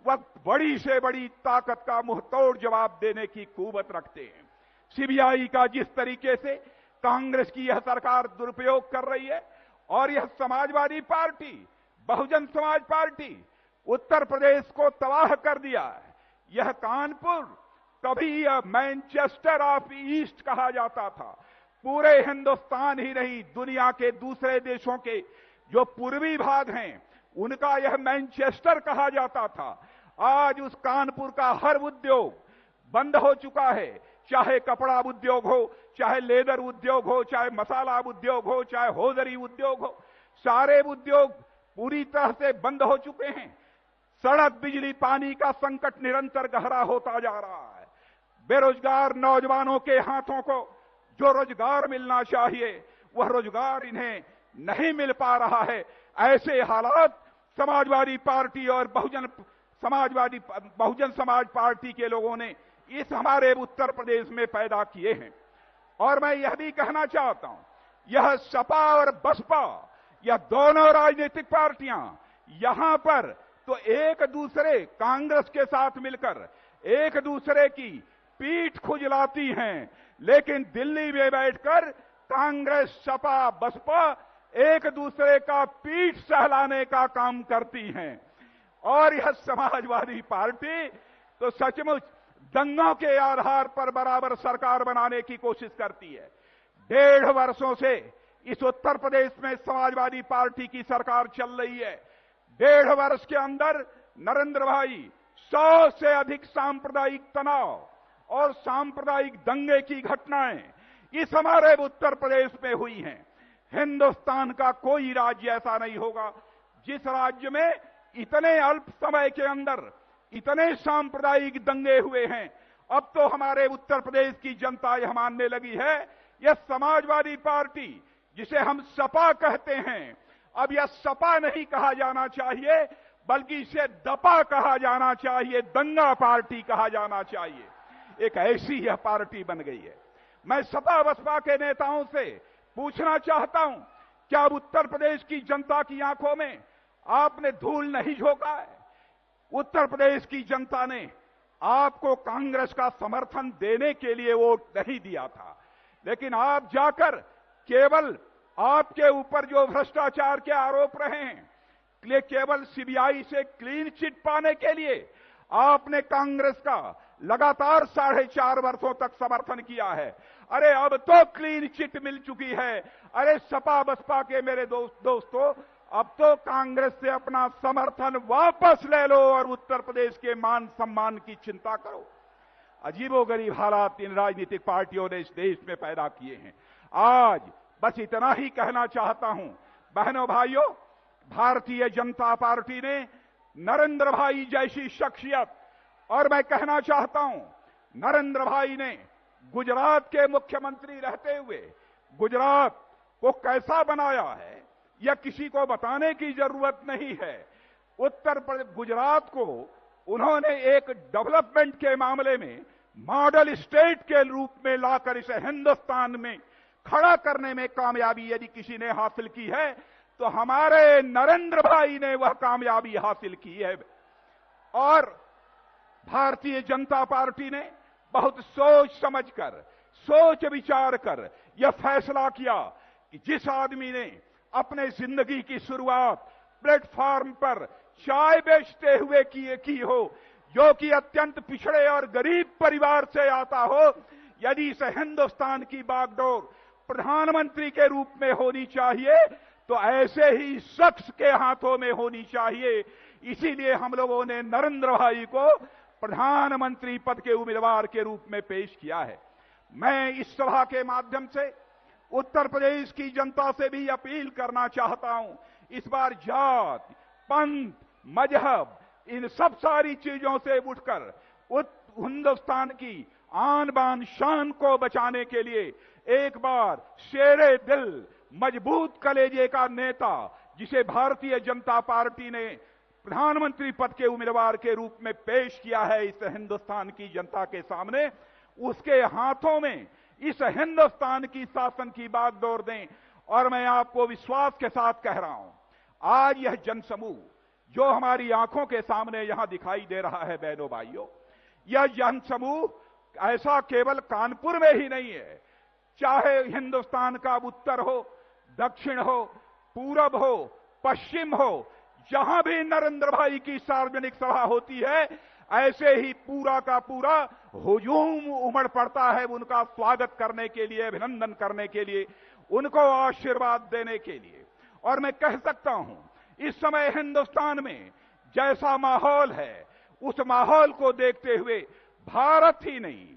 वह बड़ी से बड़ी ताकत का मुंहतोड़ जवाब देने की कुवत रखते हैं। सीबीआई का जिस तरीके से कांग्रेस की यह सरकार दुरुपयोग कर रही है और यह समाजवादी पार्टी, बहुजन समाज पार्टी उत्तर प्रदेश को तबाह कर दिया है। यह कानपुर कभी यह मैनचेस्टर ऑफ ईस्ट कहा जाता था। पूरे हिंदुस्तान ही नहीं, दुनिया के दूसरे देशों के जो पूर्वी भाग हैं उनका यह मैनचेस्टर कहा जाता था। आज उस कानपुर का हर उद्योग बंद हो चुका है, चाहे कपड़ा उद्योग हो, चाहे लेदर उद्योग हो, चाहे मसाला उद्योग हो, चाहे होजरी उद्योग हो, सारे उद्योग पूरी तरह से बंद हो चुके हैं। सड़क, बिजली, पानी का संकट निरंतर गहरा होता जा रहा है। बेरोजगार नौजवानों के हाथों को जो रोजगार मिलना चाहिए वह रोजगार इन्हें नहीं मिल पा रहा है। ऐसे हालात समाजवादी पार्टी और बहुजन समाज पार्टी के लोगों ने इस हमारे उत्तर प्रदेश में पैदा किए हैं। और मैं यह भी कहना चाहता हूं, यह सपा और बसपा, यह दोनों राजनीतिक पार्टियां यहां पर तो एक दूसरे कांग्रेस के साथ मिलकर एक दूसरे की पीठ खुजलाती हैं, लेकिन दिल्ली में बैठकर कांग्रेस, सपा, बसपा एक दूसरे का पीठ सहलाने का काम करती हैं। और यह समाजवादी पार्टी तो सचमुच दंगों के आधार पर बराबर सरकार बनाने की कोशिश करती है। 1.5 वर्षों से इस उत्तर प्रदेश में समाजवादी पार्टी की सरकार चल रही है। 1.5 वर्ष के अंदर नरेंद्र भाई 100 से अधिक सांप्रदायिक तनाव और सांप्रदायिक दंगे की घटनाएं इस हमारे उत्तर प्रदेश में हुई हैं। हिंदुस्तान का कोई राज्य ऐसा नहीं होगा जिस राज्य में इतने अल्प समय के अंदर इतने सांप्रदायिक दंगे हुए हैं। अब तो हमारे उत्तर प्रदेश की जनता यह मानने लगी है, यह समाजवादी पार्टी जिसे हम सपा कहते हैं, अब यह सपा नहीं कहा जाना चाहिए बल्कि इसे दपा कहा जाना चाहिए, दंगा पार्टी कहा जाना चाहिए। एक ऐसी यह पार्टी बन गई है। मैं सपा बसपा के नेताओं से पूछना चाहता हूं, क्या उत्तर प्रदेश की जनता की आंखों में आपने धूल नहीं झोंका है? उत्तर प्रदेश की जनता ने आपको कांग्रेस का समर्थन देने के लिए वोट नहीं दिया था, लेकिन आप जाकर केवल आपके ऊपर जो भ्रष्टाचार के आरोप रहे हैं, केवल सीबीआई से क्लीन चिट पाने के लिए आपने कांग्रेस का लगातार 4.5 वर्षों तक समर्थन किया है। अरे अब तो क्लीन चिट मिल चुकी है। अरे सपा बसपा के मेरे दोस्तों, अब तो कांग्रेस से अपना समर्थन वापस ले लो और उत्तर प्रदेश के मान सम्मान की चिंता करो। अजीबोगरीब हालात इन राजनीतिक पार्टियों ने इस देश में पैदा किए हैं। आज बस इतना ही कहना चाहता हूं, बहनों भाइयों, भारतीय जनता पार्टी ने नरेंद्र भाई जैसी शख्सियत, और मैं कहना चाहता हूं नरेंद्र भाई ने गुजरात के मुख्यमंत्री रहते हुए गुजरात को कैसा बनाया है यह किसी को बताने की जरूरत नहीं है। उत्तर प्रदेश गुजरात को उन्होंने एक डेवलपमेंट के मामले में मॉडल स्टेट के रूप में लाकर इसे हिंदुस्तान में खड़ा करने में कामयाबी यदि किसी ने हासिल की है तो हमारे नरेंद्र भाई ने वह कामयाबी हासिल की है। और भारतीय जनता पार्टी ने बहुत सोच समझकर, सोच विचार कर यह फैसला किया कि जिस आदमी ने अपने जिंदगी की शुरुआत प्लेटफॉर्म पर चाय बेचते हुए की हो, जो कि अत्यंत पिछड़े और गरीब परिवार से आता हो, यदि इस हिंदुस्तान की बागडोर प्रधानमंत्री के रूप में होनी चाहिए तो ऐसे ही शख्स के हाथों में होनी चाहिए। इसीलिए हम लोगों ने नरेंद्र भाई को प्रधानमंत्री पद के उम्मीदवार के रूप में पेश किया है। मैं इस सभा के माध्यम से उत्तर प्रदेश की जनता से भी अपील करना चाहता हूं, इस बार जात, पंथ, मजहब, इन सब सारी चीजों से उठकर हिंदुस्तान की आन बान शान को बचाने के लिए एक बार शेरे दिल, मजबूत कलेजे का नेता, जिसे भारतीय जनता पार्टी ने प्रधानमंत्री पद के उम्मीदवार के रूप में पेश किया है इस हिंदुस्तान की जनता के सामने, उसके हाथों में इस हिंदुस्तान की शासन की बागडोर दें। और मैं आपको विश्वास के साथ कह रहा हूं, आज यह जनसमूह जो हमारी आंखों के सामने यहां दिखाई दे रहा है, बहनों भाइयों, यह जनसमूह ऐसा केवल कानपुर में ही नहीं है, चाहे हिंदुस्तान का उत्तर हो, दक्षिण हो, पूरब हो, पश्चिम हो, जहां भी नरेंद्र भाई की सार्वजनिक सभा होती है, ऐसे ही पूरा का पूरा हुजूम उमड़ पड़ता है उनका स्वागत करने के लिए, अभिनंदन करने के लिए, उनको आशीर्वाद देने के लिए। और मैं कह सकता हूं, इस समय हिंदुस्तान में जैसा माहौल है, उस माहौल को देखते हुए भारत ही नहीं,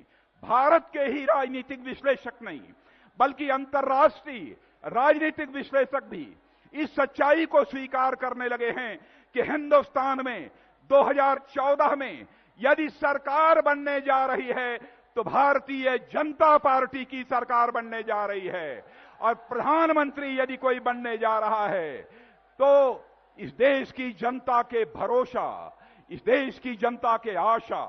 भारत के ही राजनीतिक विश्लेषक नहीं, बल्कि अंतर्राष्ट्रीय राजनीतिक विश्लेषक भी इस सच्चाई को स्वीकार करने लगे हैं कि हिंदुस्तान में 2014 में यदि सरकार बनने जा रही है तो भारतीय जनता पार्टी की सरकार बनने जा रही है, और प्रधानमंत्री यदि कोई बनने जा रहा है तो इस देश की जनता के भरोसा, इस देश की जनता के आशा,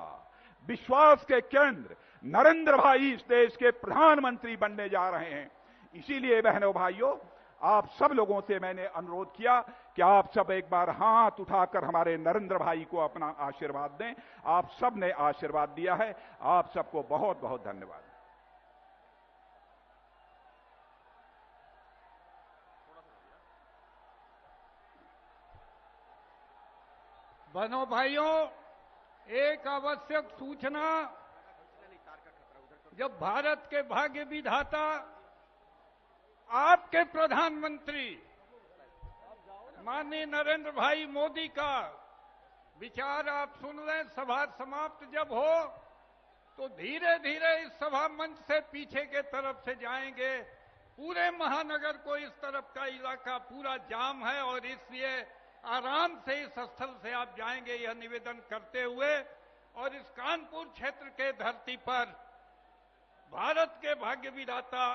विश्वास के केंद्र नरेंद्र भाई इस देश के प्रधानमंत्री बनने जा रहे हैं। इसीलिए बहनों भाइयों, आप सब लोगों से मैंने अनुरोध किया कि आप सब एक बार हाथ उठाकर हमारे नरेंद्र भाई को अपना आशीर्वाद दें। आप सब ने आशीर्वाद दिया है, आप सबको बहुत बहुत धन्यवाद। बहनों भाइयों, एक आवश्यक सूचना, जब भारत के भाग्य विधाता आपके प्रधानमंत्री माननीय नरेंद्र भाई मोदी का विचार आप सुन लें, सभा समाप्त जब हो तो धीरे धीरे इस सभा मंच से पीछे के तरफ से जाएंगे। पूरे महानगर को इस तरफ का इलाका पूरा जाम है और इसलिए आराम से इस स्थल से आप जाएंगे, यह निवेदन करते हुए, और इस कानपुर क्षेत्र के धरती पर भारत के भाग्य विधाता,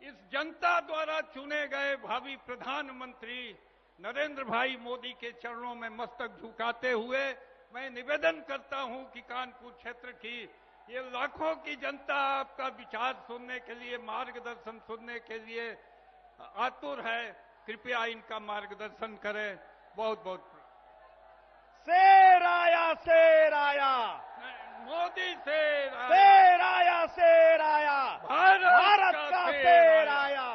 इस जनता द्वारा चुने गए भावी प्रधानमंत्री नरेंद्र भाई मोदी के चरणों में मस्तक झुकाते हुए मैं निवेदन करता हूं कि कानपुर क्षेत्र की ये लाखों की जनता आपका विचार सुनने के लिए, मार्गदर्शन सुनने के लिए आतुर है। कृपया इनका मार्गदर्शन करें। बहुत बहुत शेर आया, शेर आया, मोदी शेर आया, शेर आया, शेर आया, भारत का शेर आया।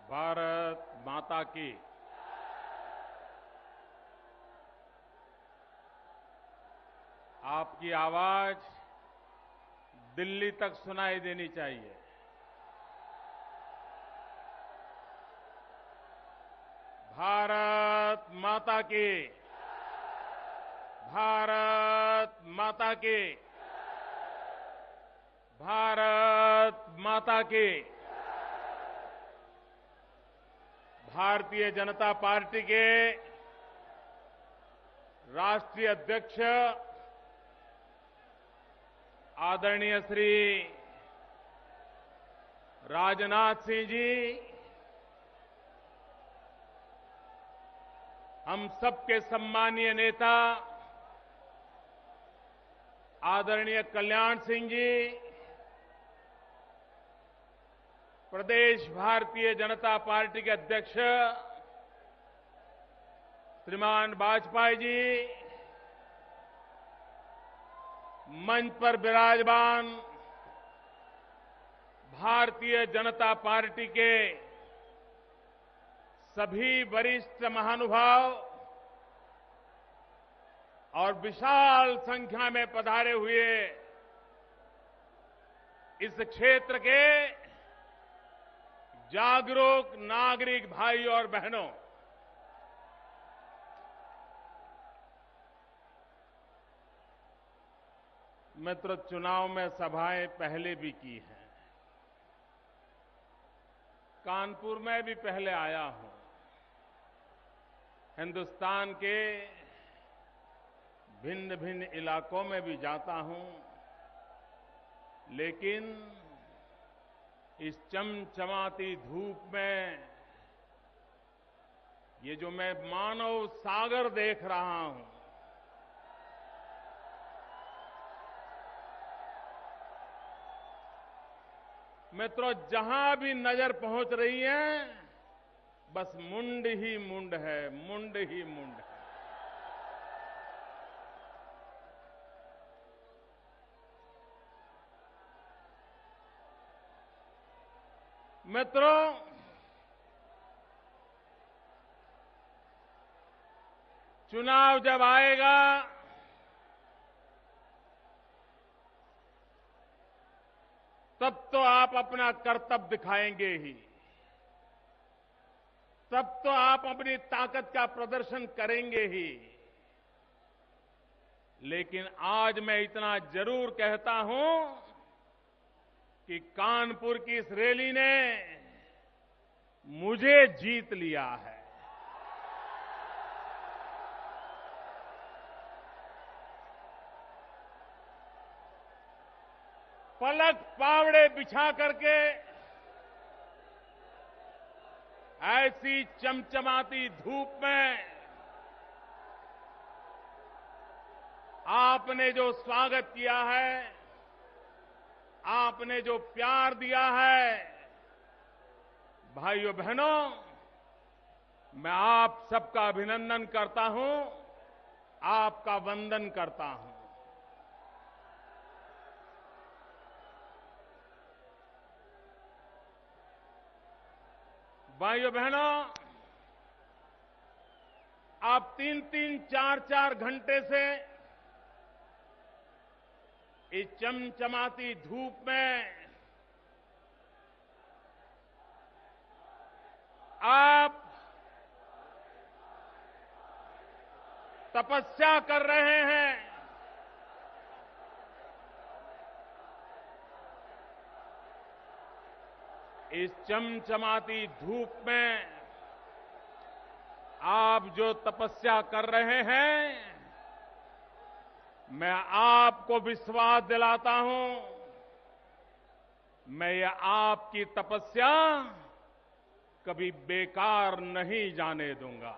भारत माता की। आपकी आवाज दिल्ली तक सुनाई देनी चाहिए। भारत माता की, भारत माता की, भारत माता की। भारतीय जनता पार्टी के राष्ट्रीय अध्यक्ष आदरणीय श्री राजनाथ सिंह जी, हम सबके सम्मानीय नेता आदरणीय कल्याण सिंह जी, प्रदेश भारतीय जनता पार्टी के अध्यक्ष श्रीमान वाजपेयी जी, मंच पर विराजमान भारतीय जनता पार्टी के सभी वरिष्ठ महानुभाव और विशाल संख्या में पधारे हुए इस क्षेत्र के जागरूक नागरिक भाई और बहनों, मित्र, चुनाव में सभाएं पहले भी की हैं, कानपुर में भी पहले आया हूं, हिंदुस्तान के भिन्न भिन्न इलाकों में भी जाता हूं, लेकिन इस चमचमाती धूप में ये जो मैं मानव सागर देख रहा हूं, मित्रों, जहां भी नजर पहुंच रही है, बस मुंड ही मुंड है, मुंड ही मुंड है। मित्रों, चुनाव जब आएगा तब तो आप अपना कर्तव्य दिखाएंगे ही, तब तो आप अपनी ताकत का प्रदर्शन करेंगे ही। लेकिन आज मैं इतना जरूर कहता हूं कि कानपुर की इस रैली ने मुझे जीत लिया है। पलक पावड़े बिछा करके ऐसी चमचमाती धूप में आपने जो स्वागत किया है, आपने जो प्यार दिया है, भाइयों बहनों, मैं आप सबका अभिनंदन करता हूं, आपका वंदन करता हूं। भाइयों बहनों, आप 3-3, 4-4 घंटे से इस चमचमाती धूप में आप तपस्या कर रहे हैं। इस चमचमाती धूप में आप जो तपस्या कर रहे हैं, मैं आपको विश्वास दिलाता हूं, मैं ये आपकी तपस्या कभी बेकार नहीं जाने दूंगा।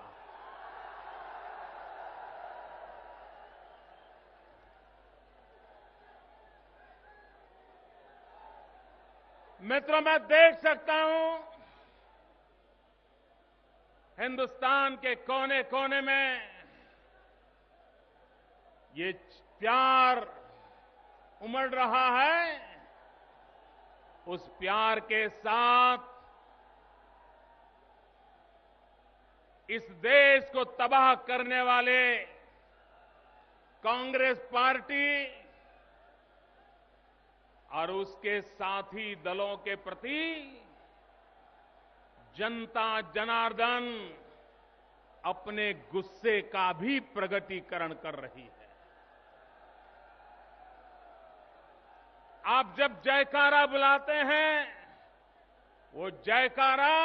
मित्रों, मैं देख सकता हूं हिंदुस्तान के कोने कोने में ये प्यार उमड़ रहा है। उस प्यार के साथ इस देश को तबाह करने वाले कांग्रेस पार्टी और उसके साथी दलों के प्रति जनता जनार्दन अपने गुस्से का भी प्रकटीकरण कर रही है। आप जब जयकारा बुलाते हैं, वो जयकारा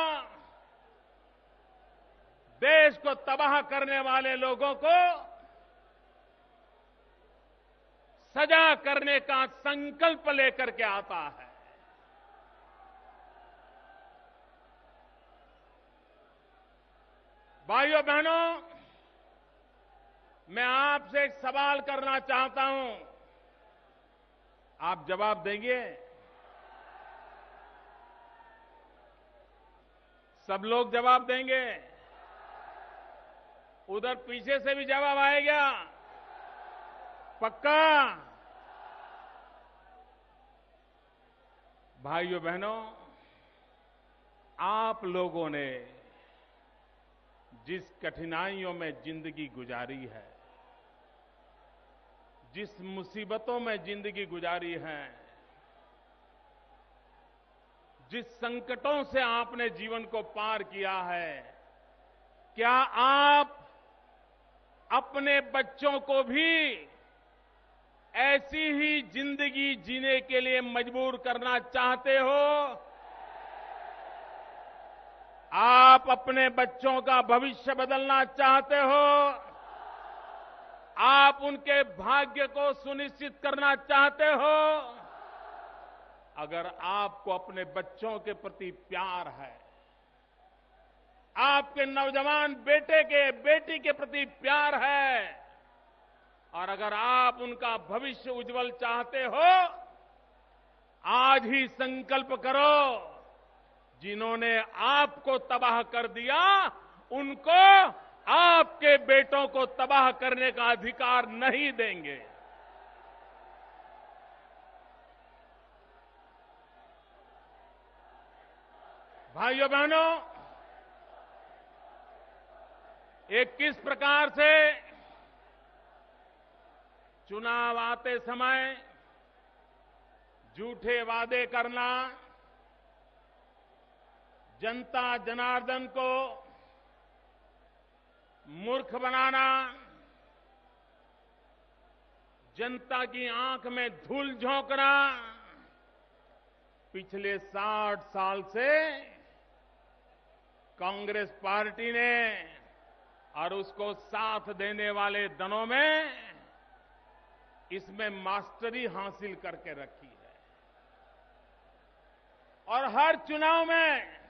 देश को तबाह करने वाले लोगों को सजा करने का संकल्प लेकर के आता है। भाइयों बहनों, मैं आपसे एक सवाल करना चाहता हूं, आप जवाब देंगे? सब लोग जवाब देंगे? उधर पीछे से भी जवाब आएगा? पक्का? भाइयों बहनों, आप लोगों ने जिस कठिनाइयों में जिंदगी गुजारी है, जिस मुसीबतों में जिंदगी गुजारी है, जिस संकटों से आपने जीवन को पार किया है, क्या आप अपने बच्चों को भी ऐसी ही जिंदगी जीने के लिए मजबूर करना चाहते हो? आप अपने बच्चों का भविष्य बदलना चाहते हो? आप उनके भाग्य को सुनिश्चित करना चाहते हो? अगर आपको अपने बच्चों के प्रति प्यार है, आपके नौजवान बेटे के बेटी के प्रति प्यार है, और अगर आप उनका भविष्य उज्जवल चाहते हो, आज ही संकल्प करो, जिन्होंने आपको तबाह कर दिया, उनको आपके बेटों को तबाह करने का अधिकार नहीं देंगे। भाइयों बहनों, एक किस प्रकार से चुनाव आते समय झूठे वादे करना, जनता जनार्दन को मूर्ख बनाना, जनता की आंख में धूल झोंकना, पिछले 60 साल से कांग्रेस पार्टी ने और उसको साथ देने वाले दलों में इसमें मास्टरी हासिल करके रखी है। और हर चुनाव में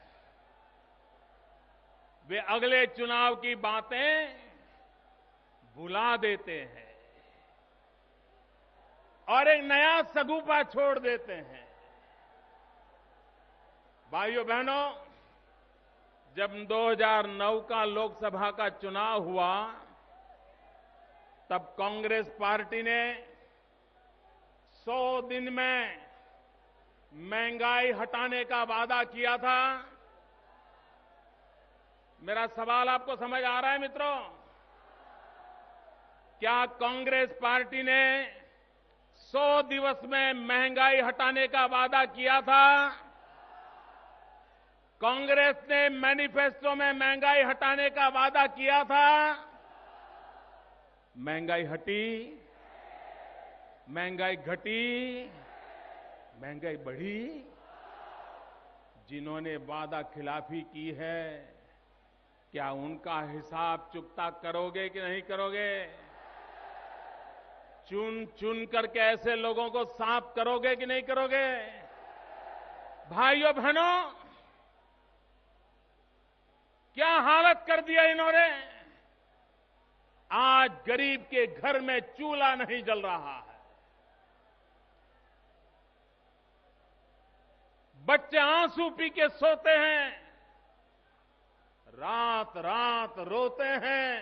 वे अगले चुनाव की बातें भुला देते हैं और एक नया सगुफा छोड़ देते हैं। भाइयों बहनों, जब 2009 का लोकसभा का चुनाव हुआ, तब कांग्रेस पार्टी ने 100 दिन में महंगाई हटाने का वादा किया था। मेरा सवाल आपको समझ आ रहा है मित्रों? क्या कांग्रेस पार्टी ने 100 दिवस में महंगाई हटाने का वादा किया था? कांग्रेस ने मैनिफेस्टो में महंगाई हटाने का वादा किया था। महंगाई हटी? महंगाई घटी? महंगाई बढ़ी? जिन्होंने वादा खिलाफी की है, क्या उनका हिसाब चुकता करोगे कि नहीं करोगे? चुन चुन करके ऐसे लोगों को साफ करोगे कि नहीं करोगे? भाइयों बहनों, क्या हालत कर दिया इन्होंने? आज गरीब के घर में चूल्हा नहीं जल रहा है, बच्चे आंसू पी के सोते हैं, रात रात रोते हैं,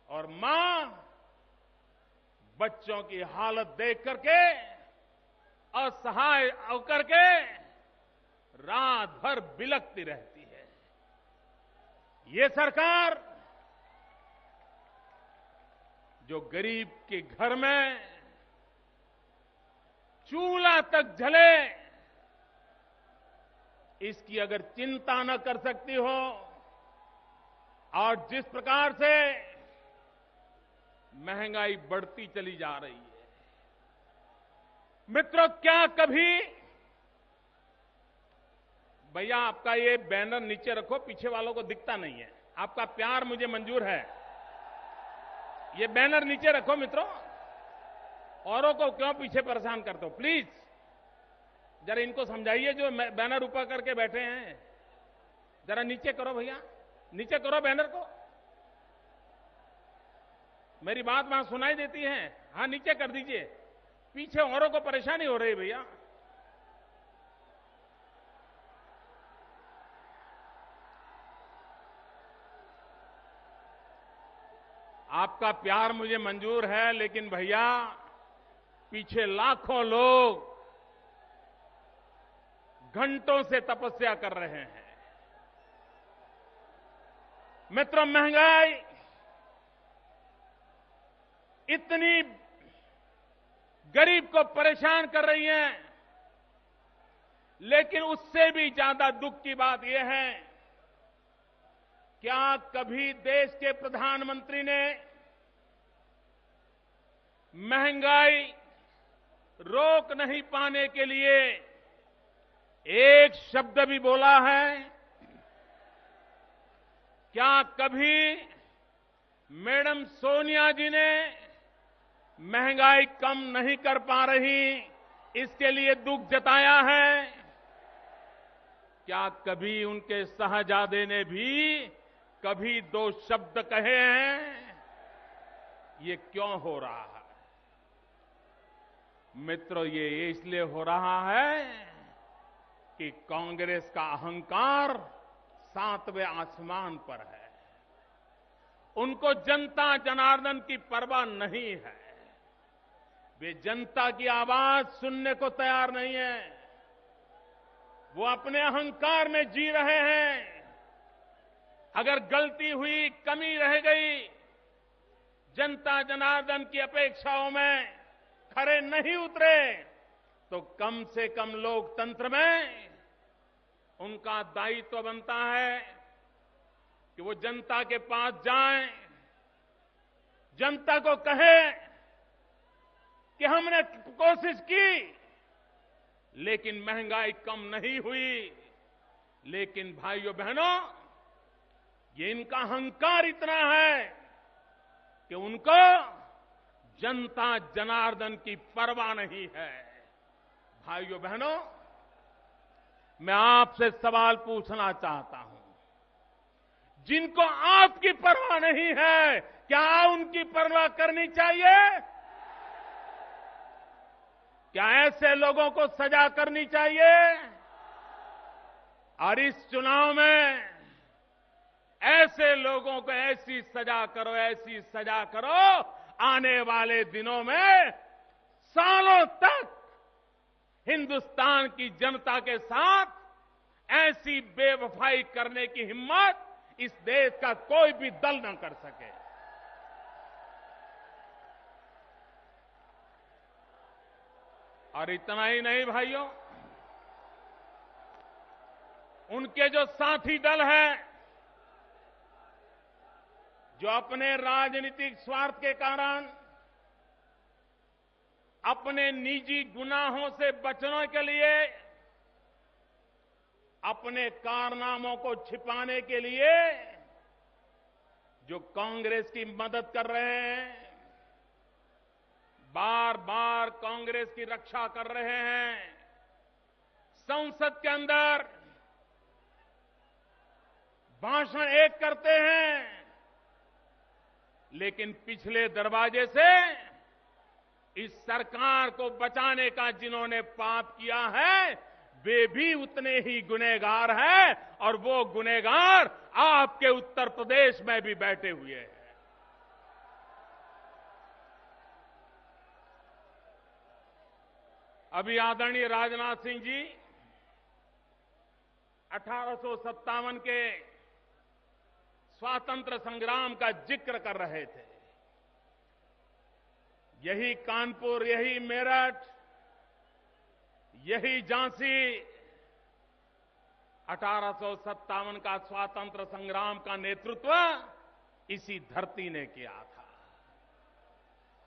और मां बच्चों की हालत देख करके असहाय होकर के रात भर बिलखती रहती है। ये सरकार जो गरीब के घर में चूल्हा तक जले, इसकी अगर चिंता न कर सकती हो, और जिस प्रकार से महंगाई बढ़ती चली जा रही है, मित्रों, क्या कभी भैया आपका ये बैनर नीचे रखो, पीछे वालों को दिखता नहीं है। आपका प्यार मुझे मंजूर है, ये बैनर नीचे रखो मित्रों, औरों को क्यों पीछे परेशान करते हो? प्लीज जरा इनको समझाइए जो बैनर ऊपर करके बैठे हैं, जरा नीचे करो भैया, नीचे करो बैनर को। मेरी बात वहां सुनाई देती है? हाँ, नीचे कर दीजिए, पीछे औरों को परेशानी हो रही है। भैया आपका प्यार मुझे मंजूर है, लेकिन भैया पीछे लाखों लोग घंटों से तपस्या कर रहे हैं। मित्रों, महंगाई इतनी गरीब को परेशान कर रही है, लेकिन उससे भी ज्यादा दुख की बात यह है, क्या कभी देश के प्रधानमंत्री ने महंगाई रोक नहीं पाने के लिए एक शब्द भी बोला है? क्या कभी मैडम सोनिया जी ने महंगाई कम नहीं कर पा रही इसके लिए दुख जताया है? क्या कभी उनके शहजादे ने भी कभी दो शब्द कहे हैं? ये क्यों हो रहा है? मित्रों, ये इसलिए हो रहा है कि कांग्रेस का अहंकार 7वें आसमान पर है। उनको जनता जनार्दन की परवाह नहीं है। वे जनता की आवाज सुनने को तैयार नहीं है। वो अपने अहंकार में जी रहे हैं। अगर गलती हुई, कमी रह गई, जनता जनार्दन की अपेक्षाओं में खरे नहीं उतरे, तो कम से कम लोकतंत्र में उनका दायित्व बनता है कि वो जनता के पास जाएं, जनता को कहें कि हमने कोशिश की लेकिन महंगाई कम नहीं हुई। लेकिन भाइयों बहनों, ये इनका अहंकार इतना है कि उनको जनता जनार्दन की परवाह नहीं है। भाइयों बहनों, मैं आपसे सवाल पूछना चाहता हूं, जिनको आपकी परवाह नहीं है, क्या उनकी परवाह करनी चाहिए? क्या ऐसे लोगों को सजा करनी चाहिए? और इस चुनाव में ऐसे लोगों को ऐसी सजा करो, ऐसी सजा करो, आने वाले दिनों में सालों तक हिंदुस्तान की जनता के साथ ऐसी बेवफाई करने की हिम्मत इस देश का कोई भी दल न कर सके। और इतना ही नहीं भाइयों, उनके जो साथी दल हैं, जो अपने राजनीतिक स्वार्थ के कारण, अपने निजी गुनाहों से बचने के लिए, अपने कारनामों को छिपाने के लिए जो कांग्रेस की मदद कर रहे हैं, बार बार कांग्रेस की रक्षा कर रहे हैं, संसद के अंदर भाषण एक करते हैं, लेकिन पिछले दरवाजे से इस सरकार को बचाने का जिन्होंने पाप किया है, वे भी उतने ही गुनहगार हैं, और वो गुनहगार आपके उत्तर प्रदेश में भी बैठे हुए हैं। अभी आदरणीय राजनाथ सिंह जी 1857 के स्वातंत्र संग्राम का जिक्र कर रहे थे। यही कानपुर, यही मेरठ, यही झांसी 1857 का स्वातंत्र संग्राम का नेतृत्व इसी धरती ने किया था।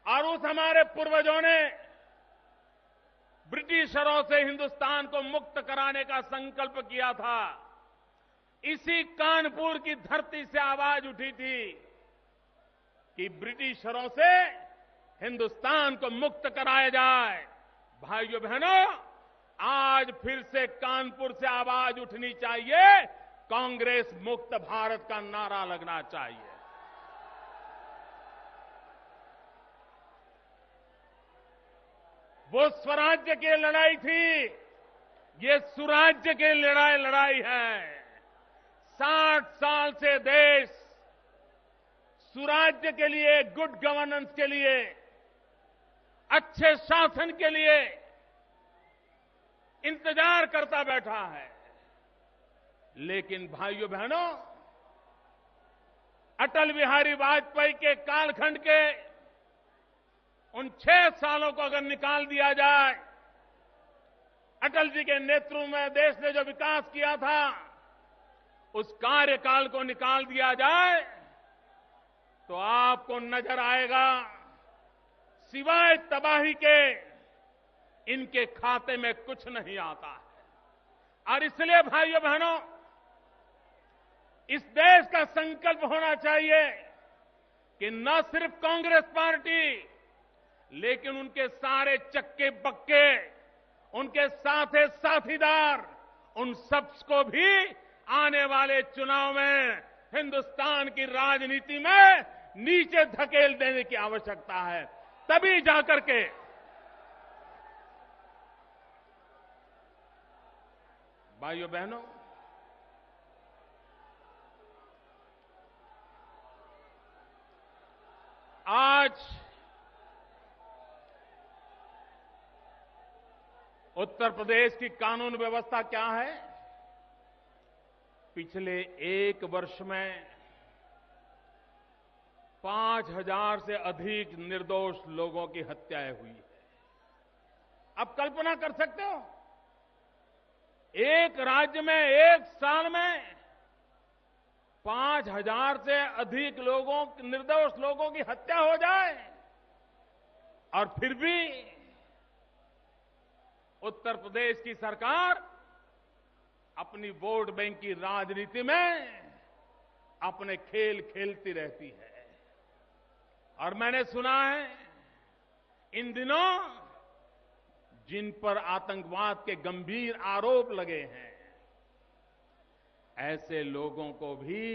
और उस हमारे पूर्वजों ने ब्रिटिशरों से हिंदुस्तान को मुक्त कराने का संकल्प किया था। इसी कानपुर की धरती से आवाज उठी थी कि ब्रिटिशरों से हिंदुस्तान को मुक्त कराया जाए। भाइयों बहनों, आज फिर से कानपुर से आवाज उठनी चाहिए, कांग्रेस मुक्त भारत का नारा लगना चाहिए। वो स्वराज्य की लड़ाई थी, ये सुराज्य की लड़ाई है। 60 साल से देश सुराज्य के लिए, गुड गवर्नेंस के लिए, अच्छे शासन के लिए इंतजार करता बैठा है। लेकिन भाइयों बहनों, अटल बिहारी वाजपेयी के कालखंड के उन 6 सालों को अगर निकाल दिया जाए, अटल जी के नेतृत्व में देश ने जो विकास किया था, उस कार्यकाल को निकाल दिया जाए तो आपको नजर आएगा सिवाय तबाही के इनके खाते में कुछ नहीं आता है। और इसलिए भाइयों बहनों, इस देश का संकल्प होना चाहिए कि न सिर्फ कांग्रेस पार्टी, लेकिन उनके सारे चक्के बक्के, उनके साथीदार, उन सबको भी आने वाले चुनाव में हिंदुस्तान की राजनीति में नीचे धकेल देने की आवश्यकता है। तभी जाकर के भाइयों बहनों, आज उत्तर प्रदेश की कानून व्यवस्था क्या है? पिछले 1 वर्ष में 5,000 से अधिक निर्दोष लोगों की हत्याएं हुई है। आप कल्पना कर सकते हो, एक राज्य में 1 साल में 5,000 से अधिक निर्दोष लोगों की हत्या हो जाए, और फिर भी उत्तर प्रदेश की सरकार अपनी वोट बैंक की राजनीति में अपने खेल खेलती रहती है। और मैंने सुना है इन दिनों जिन पर आतंकवाद के गंभीर आरोप लगे हैं, ऐसे लोगों को भी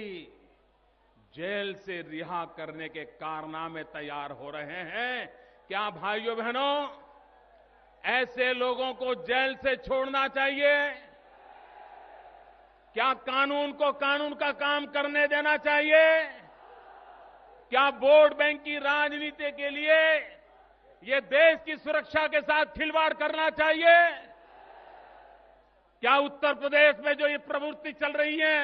जेल से रिहा करने के कारनामे तैयार हो रहे हैं। क्या भाइयों बहनों, ऐसे लोगों को जेल से छोड़ना चाहिए? क्या कानून को कानून का काम करने देना चाहिए? क्या वोट बैंक की राजनीति के लिए ये देश की सुरक्षा के साथ खिलवाड़ करना चाहिए? क्या उत्तर प्रदेश में जो ये प्रवृत्ति चल रही है,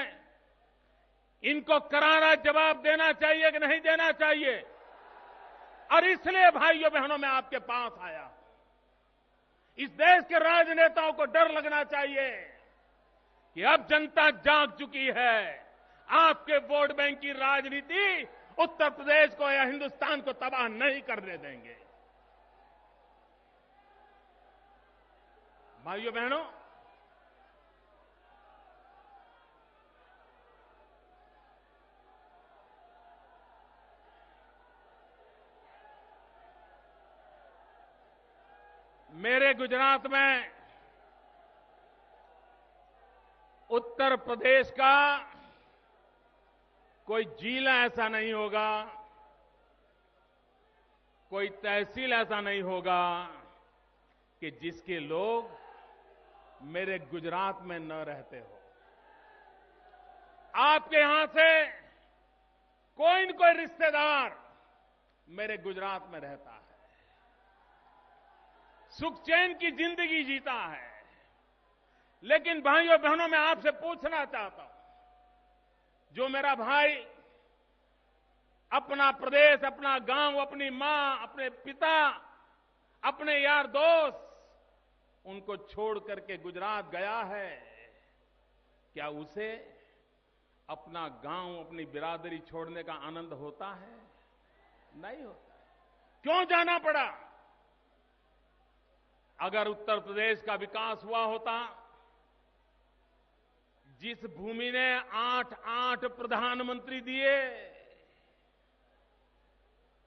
इनको करारा जवाब देना चाहिए कि नहीं देना चाहिए? और इसलिए भाइयों बहनों, मैं आपके पास आया। इस देश के राजनेताओं को डर लगना चाहिए कि अब जनता जाग चुकी है। आपके वोट बैंक की राजनीति उत्तर प्रदेश को या हिंदुस्तान को तबाह नहीं करने देंगे। भाइयों बहनों, मेरे गुजरात में उत्तर प्रदेश का कोई जिला ऐसा नहीं होगा, कोई तहसील ऐसा नहीं होगा कि जिसके लोग मेरे गुजरात में न रहते हो। आपके यहां से कोई न कोई रिश्तेदार मेरे गुजरात में रहता है, सुख चैन की जिंदगी जीता है। लेकिन भाइयों बहनों, मैं आपसे पूछना चाहता हूं, जो मेरा भाई अपना प्रदेश, अपना गांव, अपनी मां, अपने पिता, अपने यार दोस्त, उनको छोड़ करके गुजरात गया है, क्या उसे अपना गांव, अपनी बिरादरी छोड़ने का आनंद होता है? नहीं होता। क्यों जाना पड़ा? अगर उत्तर प्रदेश का विकास हुआ होता, जिस भूमि ने 8 प्रधानमंत्री दिए,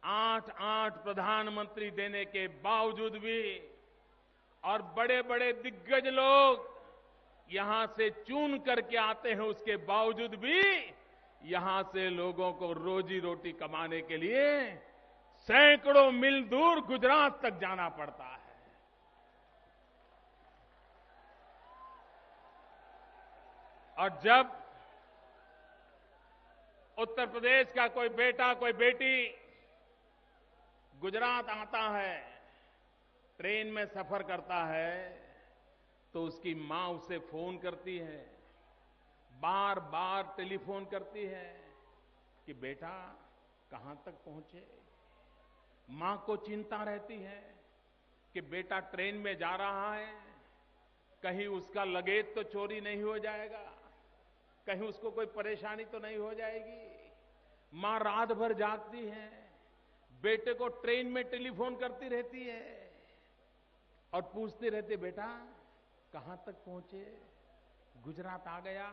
8 प्रधानमंत्री देने के बावजूद भी, और बड़े बड़े दिग्गज लोग यहां से चुन करके आते हैं, उसके बावजूद भी यहां से लोगों को रोजी रोटी कमाने के लिए सैकड़ों मील दूर गुजरात तक जाना पड़ता है। और उत्तर प्रदेश का कोई बेटा कोई बेटी गुजरात आता है, ट्रेन में सफर करता है, तो उसकी मां उसे फोन करती है, बार बार टेलीफोन करती है कि बेटा कहां तक पहुंचे। मां को चिंता रहती है कि बेटा ट्रेन में जा रहा है, कहीं उसका लगेज तो चोरी नहीं हो जाएगा, कहीं उसको कोई परेशानी तो नहीं हो जाएगी। मां रात भर जागती है, बेटे को ट्रेन में टेलीफोन करती रहती है और पूछती रहती, बेटा कहां तक पहुंचे, गुजरात आ गया।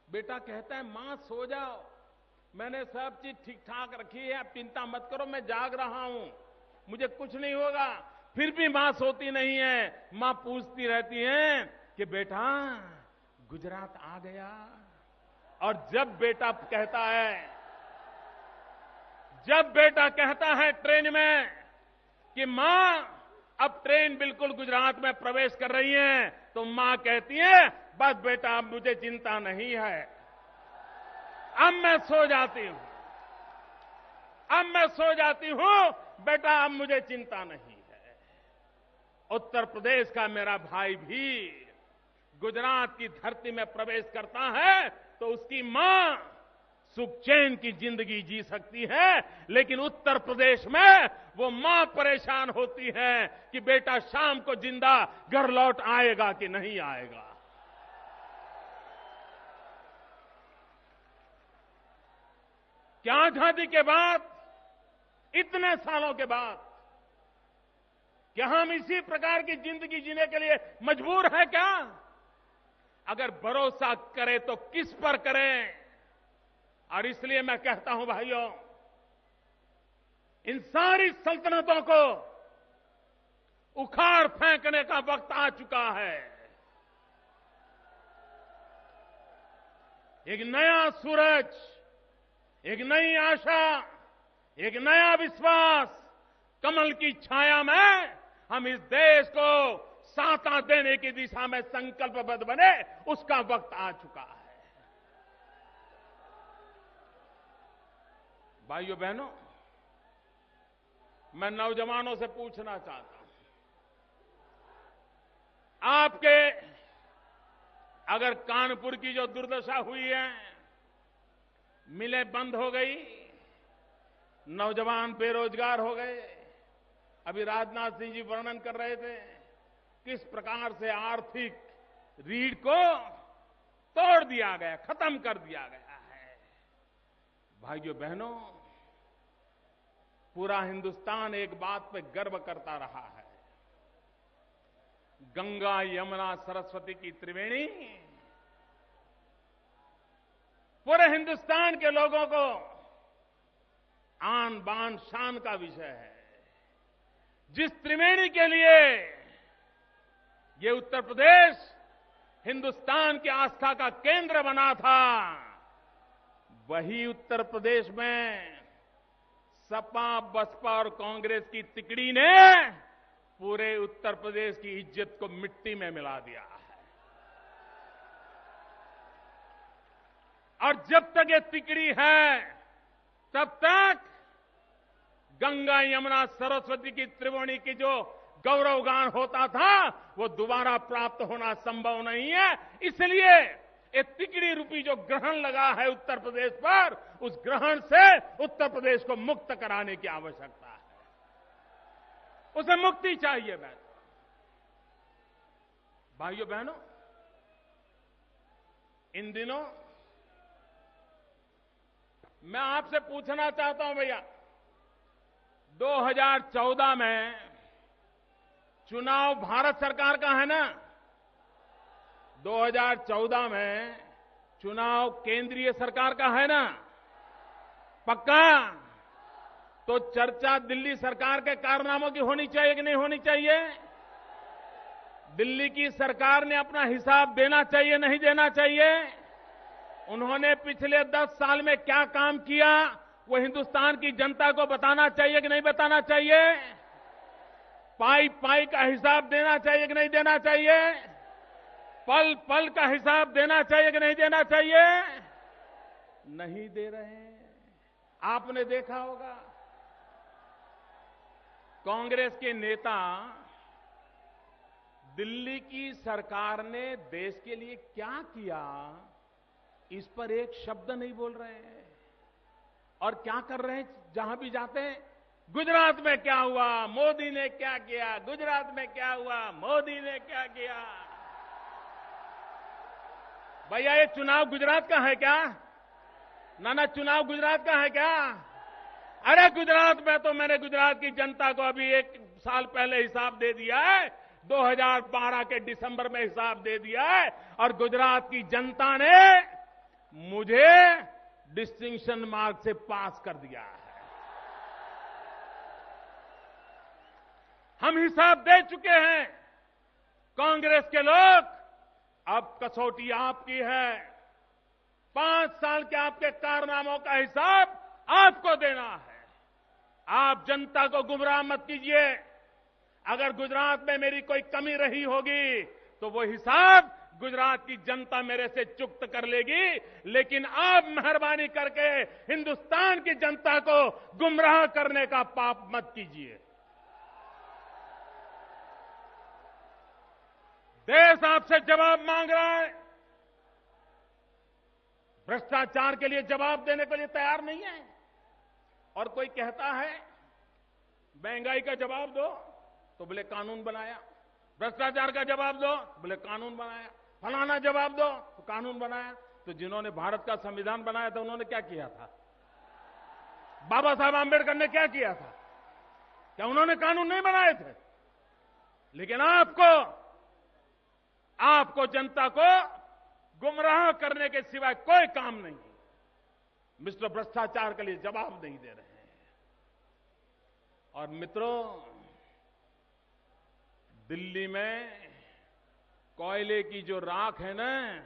बेटा कहता है मां सो जाओ, मैंने सब चीज ठीक ठाक रखी है, आप चिंता मत करो, मैं जाग रहा हूं, मुझे कुछ नहीं होगा। फिर भी मां सोती नहीं है, मां पूछती रहती है कि बेटा गुजरात आ गया। और जब बेटा कहता है ट्रेन में कि मां अब ट्रेन बिल्कुल गुजरात में प्रवेश कर रही है, तो मां कहती है बस बेटा अब मुझे चिंता नहीं है, अब मैं सो जाती हूं, बेटा अब मुझे चिंता नहीं है। उत्तर प्रदेश का मेरा भाई भी गुजरात की धरती में प्रवेश करता है तो उसकी मां सुख चैन की जिंदगी जी सकती है, लेकिन उत्तर प्रदेश में वो मां परेशान होती है कि बेटा शाम को जिंदा घर लौट आएगा कि नहीं आएगा। क्या आजादी के बाद, इतने सालों के बाद, क्या हम इसी प्रकार की जिंदगी जीने के लिए मजबूर हैं क्या? अगर भरोसा करें तो किस पर करें? और इसलिए मैं कहता हूं भाइयों, इन सारी सल्तनतों को उखाड़ फेंकने का वक्त आ चुका है। एक नया सूरज, एक नई आशा, एक नया विश्वास, कमल की छाया में हम इस देश को साता देने की दिशा में संकल्पबद्ध बने, उसका वक्त आ चुका है। भाइयों बहनों, मैं नौजवानों से पूछना चाहता हूं, आपके अगर कानपुर की जो दुर्दशा हुई है, मिलें बंद हो गई, नौजवान बेरोजगार हो गए, अभी राजनाथ सिंह जी वर्णन कर रहे थे किस प्रकार से आर्थिक रीढ़ को तोड़ दिया गया, खत्म कर दिया गया है। भाइयों बहनों, पूरा हिंदुस्तान एक बात पे गर्व करता रहा है, गंगा यमुना सरस्वती की त्रिवेणी पूरे हिंदुस्तान के लोगों को आन बान शान का विषय है। जिस त्रिवेणी के लिए ये उत्तर प्रदेश हिंदुस्तान की आस्था का केंद्र बना था, वही उत्तर प्रदेश में सपा, बसपा और कांग्रेस की तिकड़ी ने पूरे उत्तर प्रदेश की इज्जत को मिट्टी में मिला दिया है। और जब तक ये तिकड़ी है, तब तक गंगा यमुना सरस्वती की त्रिवेणी की जो गौरवगान होता था, वो दोबारा प्राप्त होना संभव नहीं है। इसलिए ये तिकड़ी रूपी जो ग्रहण लगा है उत्तर प्रदेश पर, उस ग्रहण से उत्तर प्रदेश को मुक्त कराने की आवश्यकता है। उसे मुक्ति चाहिए। भाइयों बहनों, इन दिनों मैं आपसे पूछना चाहता हूं भैया, 2014 में चुनाव भारत सरकार का है ना? 2014 में चुनाव केंद्रीय सरकार का है ना? पक्का? तो चर्चा दिल्ली सरकार के कारनामों की होनी चाहिए कि नहीं होनी चाहिए? दिल्ली की सरकार ने अपना हिसाब देना चाहिए, नहीं देना चाहिए? उन्होंने पिछले 10 साल में क्या काम किया, वो हिंदुस्तान की जनता को बताना चाहिए कि नहीं बताना चाहिए? पाई पाई का हिसाब देना चाहिए कि नहीं देना चाहिए? पल पल का हिसाब देना चाहिए कि नहीं देना चाहिए? नहीं दे रहे हैं। आपने देखा होगा कांग्रेस के नेता दिल्ली की सरकार ने देश के लिए क्या किया, इस पर एक शब्द नहीं बोल रहे हैं। और क्या कर रहे हैं, जहां भी जाते हैं, गुजरात में क्या हुआ, मोदी ने क्या किया, गुजरात में क्या हुआ, मोदी ने क्या किया। भैया ये चुनाव गुजरात का है क्या? ना चुनाव गुजरात का है क्या? अरे गुजरात में तो मैंने गुजरात की जनता को अभी 1 साल पहले हिसाब दे दिया है, 2012 के दिसंबर में हिसाब दे दिया है, और गुजरात की जनता ने मुझे डिस्टिंक्शन मार्क से पास कर दिया है। हम हिसाब दे चुके हैं। कांग्रेस के लोग, अब कसौटी आपकी है। 5 साल के आपके कारनामों का हिसाब आपको देना है। आप जनता को गुमराह मत कीजिए। अगर गुजरात में मेरी कोई कमी रही होगी तो वो हिसाब गुजरात की जनता मेरे से चुक्त कर लेगी, लेकिन आप मेहरबानी करके हिंदुस्तान की जनता को गुमराह करने का पाप मत कीजिए। देश आपसे जवाब मांग रहा है। भ्रष्टाचार के लिए जवाब देने के लिए तैयार नहीं है। और कोई कहता है महंगाई का जवाब दो तो बोले कानून बनाया, भ्रष्टाचार का जवाब दो बोले कानून बनाया, फलाना जवाब दो तो कानून बनाया। तो जिन्होंने भारत का संविधान बनाया था उन्होंने क्या किया था? बाबा साहब आंबेडकर ने क्या किया था? क्या उन्होंने कानून नहीं बनाए थे? लेकिन आपको जनता को गुमराह करने के सिवाय कोई काम नहीं। मिस्टर भ्रष्टाचार के लिए जवाब नहीं दे रहे हैं। और मित्रों, दिल्ली में कोयले की जो राख है ना,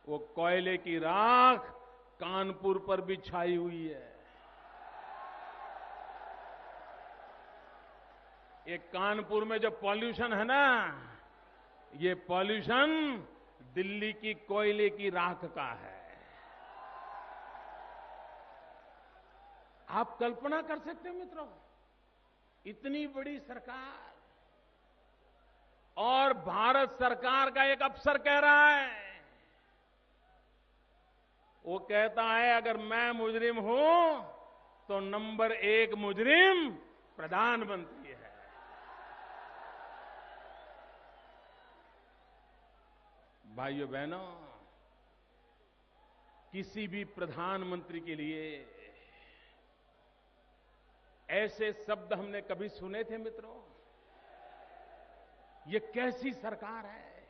वो कोयले की राख कानपुर पर भी छाई हुई है। ये कानपुर में जो पॉल्यूशन है ना, ये पॉल्यूशन दिल्ली की कोयले की राख का है। आप कल्पना कर सकते हैं मित्रों, इतनी बड़ी सरकार और भारत सरकार का एक अफसर कह रहा है, वो कहता है अगर मैं मुजरिम हूं तो नंबर 1 मुजरिम प्रधानमंत्री है। भाइयों बहनों, किसी भी प्रधानमंत्री के लिए ऐसे शब्द हमने कभी सुने थे मित्रों? ये कैसी सरकार है?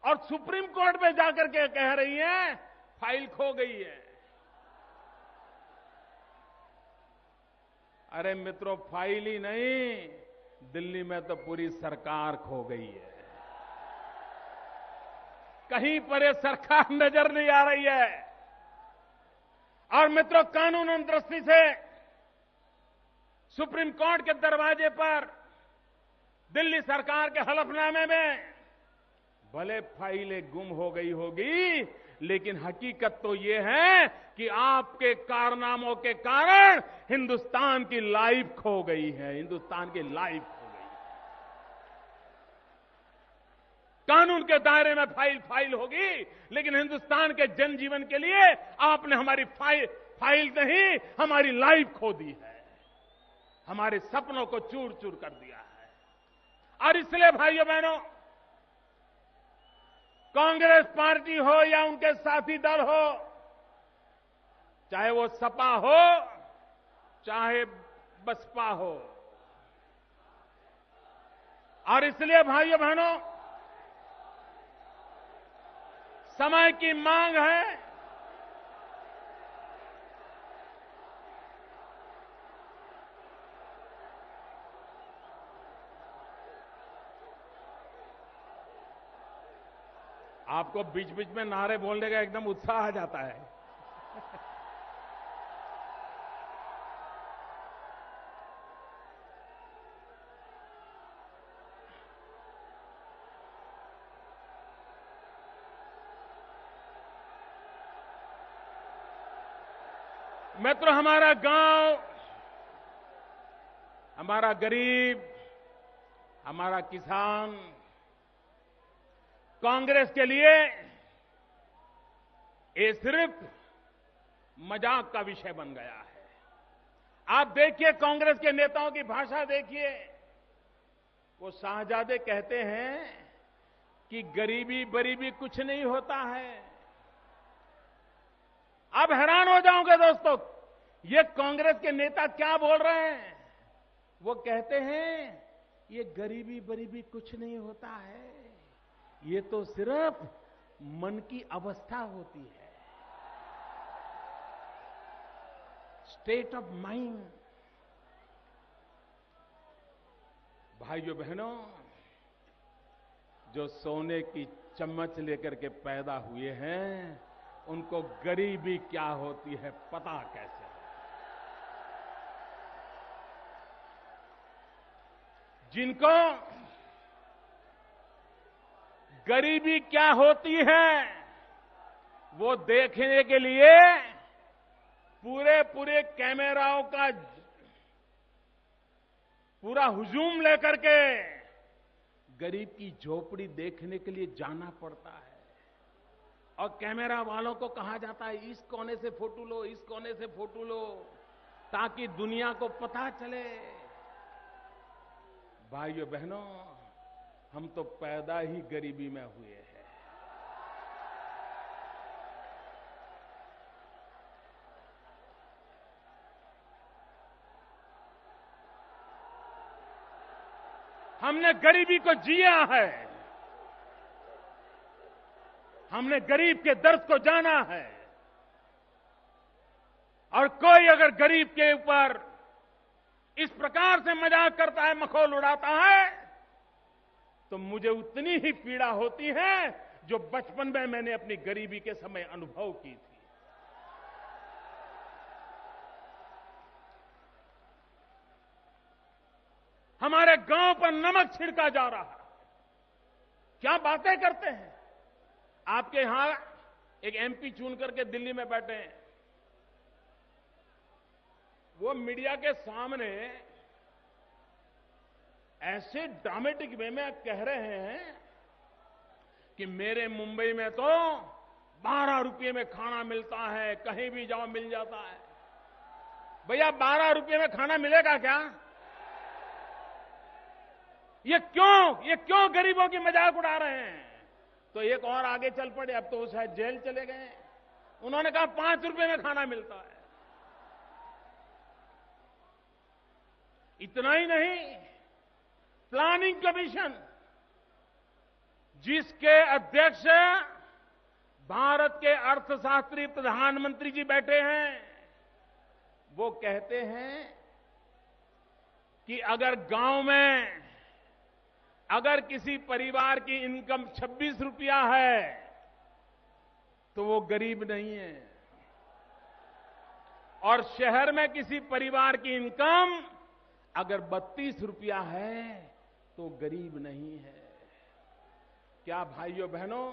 और सुप्रीम कोर्ट में जाकर के कह रही है फाइल खो गई है। अरे मित्रों, फाइल ही नहीं, दिल्ली में तो पूरी सरकार खो गई है। कहीं पर ये सरकार नजर नहीं आ रही है। और मित्रों, कानूनन दृष्टि से सुप्रीम कोर्ट के दरवाजे पर दिल्ली सरकार के हलफनामे में भले फाइलें गुम हो गई होगी, लेकिन हकीकत तो यह है कि आपके कारनामों के कारण हिंदुस्तान की लाइफ खो गई है। हिंदुस्तान की लाइफ खो गई। कानून के दायरे में फाइल होगी, लेकिन हिंदुस्तान के जनजीवन के लिए आपने हमारी फाइल नहीं, हमारी लाइफ खो दी है। हमारे सपनों को चूर चूर कर दिया है। और इसलिए भाइयों बहनों, कांग्रेस पार्टी हो या उनके साथी दल हो, चाहे वो सपा हो चाहे बसपा हो, और इसलिए भाइयों बहनों, समय की मांग है आपको बीच बीच में नारे बोलने का एकदम उत्साह आ जाता है। मित्रों, हमारा गांव, हमारा गरीब, हमारा किसान कांग्रेस के लिए ये सिर्फ मजाक का विषय बन गया है। आप देखिए, कांग्रेस के नेताओं की भाषा देखिए। वो शाहजादे कहते हैं कि गरीबी बरीबी कुछ नहीं होता है। आप हैरान हो जाओगे दोस्तों, ये कांग्रेस के नेता क्या बोल रहे हैं। वो कहते हैं ये गरीबी बरीबी कुछ नहीं होता है, ये तो सिर्फ मन की अवस्था होती है, स्टेट ऑफ माइंड। भाइयों बहनों, जो सोने की चम्मच लेकर के पैदा हुए हैं, उनको गरीबी क्या होती है पता कैसे। जिनको गरीबी क्या होती है वो देखने के लिए पूरे कैमराओं का पूरा हुजूम लेकर के गरीब की झोपड़ी देखने के लिए जाना पड़ता है। और कैमरा वालों को कहा जाता है इस कोने से फोटो लो, इस कोने से फोटो लो, ताकि दुनिया को पता चले। भाइयों बहनों, हम तो पैदा ही गरीबी में हुए हैं। हमने गरीबी को जिया है, हमने गरीब के दर्द को जाना है। और कोई अगर गरीब के ऊपर इस प्रकार से मजाक करता है, मखौल उड़ाता है, तो मुझे उतनी ही पीड़ा होती है जो बचपन में मैंने अपनी गरीबी के समय अनुभव की थी। हमारे गांव पर नमक छिड़का जा रहा है। क्या बातें करते हैं। आपके यहां एक एमपी चुन करके दिल्ली में बैठे हैं, वो मीडिया के सामने ऐसे ड्रामेटिक वे में कह रहे हैं कि मेरे मुंबई में तो 12 रुपये में खाना मिलता है, कहीं भी जाओ मिल जाता है। भैया 12 रुपये में खाना मिलेगा क्या? ये क्यों गरीबों की मजाक उड़ा रहे हैं? तो एक और आगे चल पड़े, अब तो वो शायद जेल चले गए। उन्होंने कहा 5 रुपये में खाना मिलता है। इतना ही नहीं, प्लानिंग कमीशन जिसके अध्यक्ष भारत के अर्थशास्त्री प्रधानमंत्री जी बैठे हैं, वो कहते हैं कि अगर गांव में अगर किसी परिवार की इनकम 26 रुपया है तो वो गरीब नहीं है, और शहर में किसी परिवार की इनकम अगर 32 रुपया है तो गरीब नहीं है। क्या भाइयों बहनों,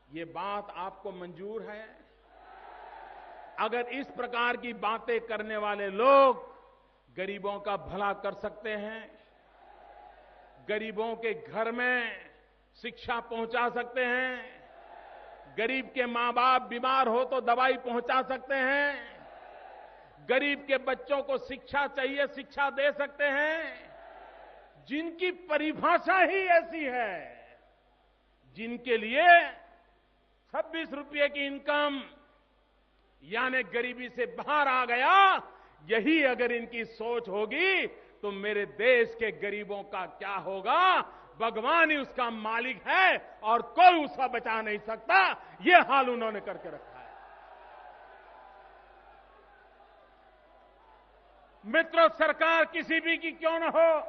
ये बात आपको मंजूर है? अगर इस प्रकार की बातें करने वाले लोग गरीबों का भला कर सकते हैं, गरीबों के घर में शिक्षा पहुंचा सकते हैं, गरीब के मां बाप बीमार हो तो दवाई पहुंचा सकते हैं, गरीब के बच्चों को शिक्षा चाहिए शिक्षा दे सकते हैं, जिनकी परिभाषा ही ऐसी है, जिनके लिए 26 रुपये की इनकम यानी गरीबी से बाहर आ गया, यही अगर इनकी सोच होगी तो मेरे देश के गरीबों का क्या होगा? भगवान ही उसका मालिक है और कोई उसका बचा नहीं सकता। ये हाल उन्होंने करके रखा है। मित्रों, सरकार किसी भी की क्यों न हो,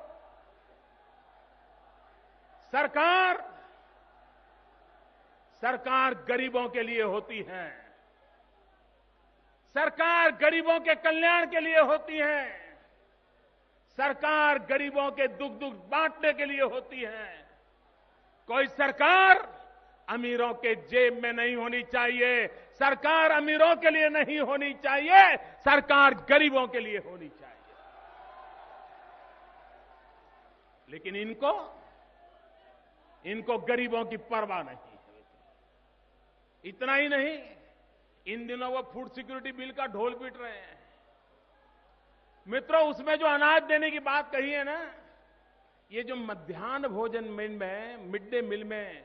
सरकार गरीबों के लिए होती है, सरकार गरीबों के कल्याण के लिए होती है, सरकार गरीबों के दुख बांटने के लिए होती है। कोई सरकार अमीरों के जेब में नहीं होनी चाहिए, सरकार अमीरों के लिए नहीं होनी चाहिए, सरकार गरीबों के लिए होनी चाहिए। लेकिन इनको गरीबों की परवाह नहीं है। इतना ही नहीं, इन दिनों वो फूड सिक्योरिटी बिल का ढोल पीट रहे हैं। मित्रों, उसमें जो अनाज देने की बात कही है ना, ये जो मध्याह्न भोजन में मिड डे मील में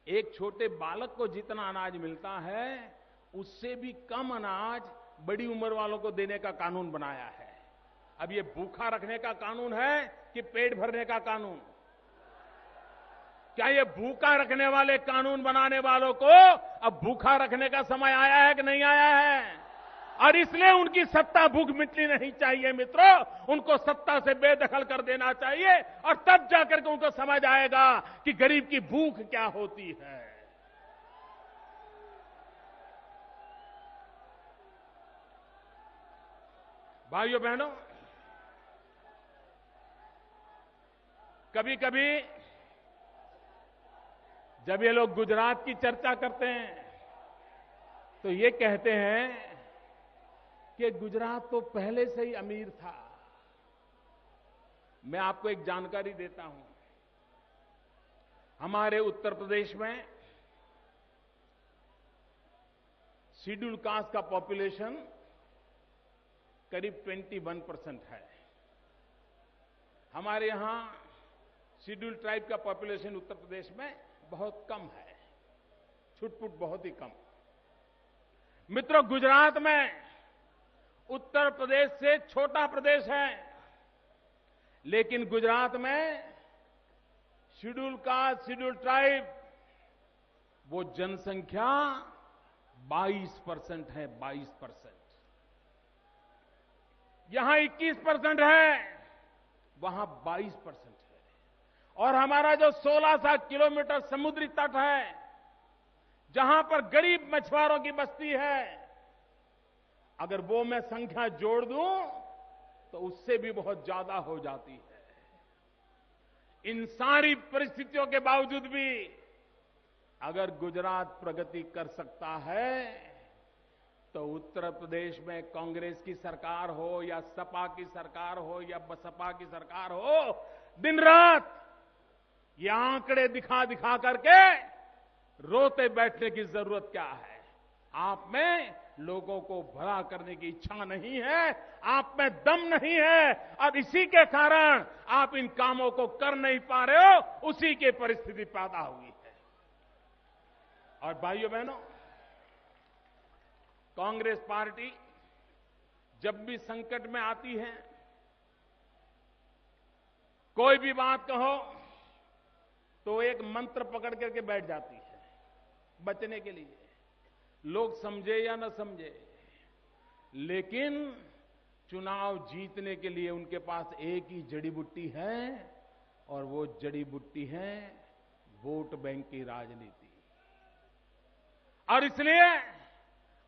एक छोटे बालक को जितना अनाज मिलता है, उससे भी कम अनाज बड़ी उम्र वालों को देने का कानून बनाया है। अब ये भूखा रखने का कानून है कि पेट भरने का कानून? क्या ये भूखा रखने वाले कानून बनाने वालों को अब भूखा रखने का समय आया है कि नहीं आया है? और इसलिए उनकी सत्ता भूख मिटनी नहीं चाहिए मित्रों, उनको सत्ता से बेदखल कर देना चाहिए और तब जाकर के उनको समझ आएगा कि गरीब की भूख क्या होती है। भाइयों बहनों, कभी कभी जब ये लोग गुजरात की चर्चा करते हैं तो ये कहते हैं कि गुजरात तो पहले से ही अमीर था। मैं आपको एक जानकारी देता हूं, हमारे उत्तर प्रदेश में शेड्यूल कास्ट का पॉपुलेशन करीब 21% है। हमारे यहां शेड्यूल ट्राइब का पॉपुलेशन उत्तर प्रदेश में बहुत कम है, छुटपुट बहुत ही कम। मित्रों, गुजरात में उत्तर प्रदेश से छोटा प्रदेश है, लेकिन गुजरात में शेड्यूल कास्ट, शेड्यूल ट्राइब, वो जनसंख्या 22% है, 22%। यहां 21% है, वहां 22% है। और हमारा जो 16 किलोमीटर समुद्री तट है, जहां पर गरीब मछुआरों की बस्ती है, अगर वो मैं संख्या जोड़ दूं तो उससे भी बहुत ज्यादा हो जाती है। इन सारी परिस्थितियों के बावजूद भी अगर गुजरात प्रगति कर सकता है तो उत्तर प्रदेश में कांग्रेस की सरकार हो या सपा की सरकार हो या बसपा की सरकार हो, दिन रात ये आंकड़े दिखा दिखा करके रोते बैठने की जरूरत क्या है? आप में लोगों को भला करने की इच्छा नहीं है, आप में दम नहीं है, और इसी के कारण आप इन कामों को कर नहीं पा रहे हो, उसी की परिस्थिति पैदा हुई है। और भाइयों बहनों, कांग्रेस पार्टी जब भी संकट में आती है, कोई भी बात कहो तो एक मंत्र पकड़ करके बैठ जाती है बचने के लिए, लोग समझे या न समझे। लेकिन चुनाव जीतने के लिए उनके पास एक ही जड़ी बूटी है, और वो जड़ी बूटी है वोट बैंक की राजनीति। और इसलिए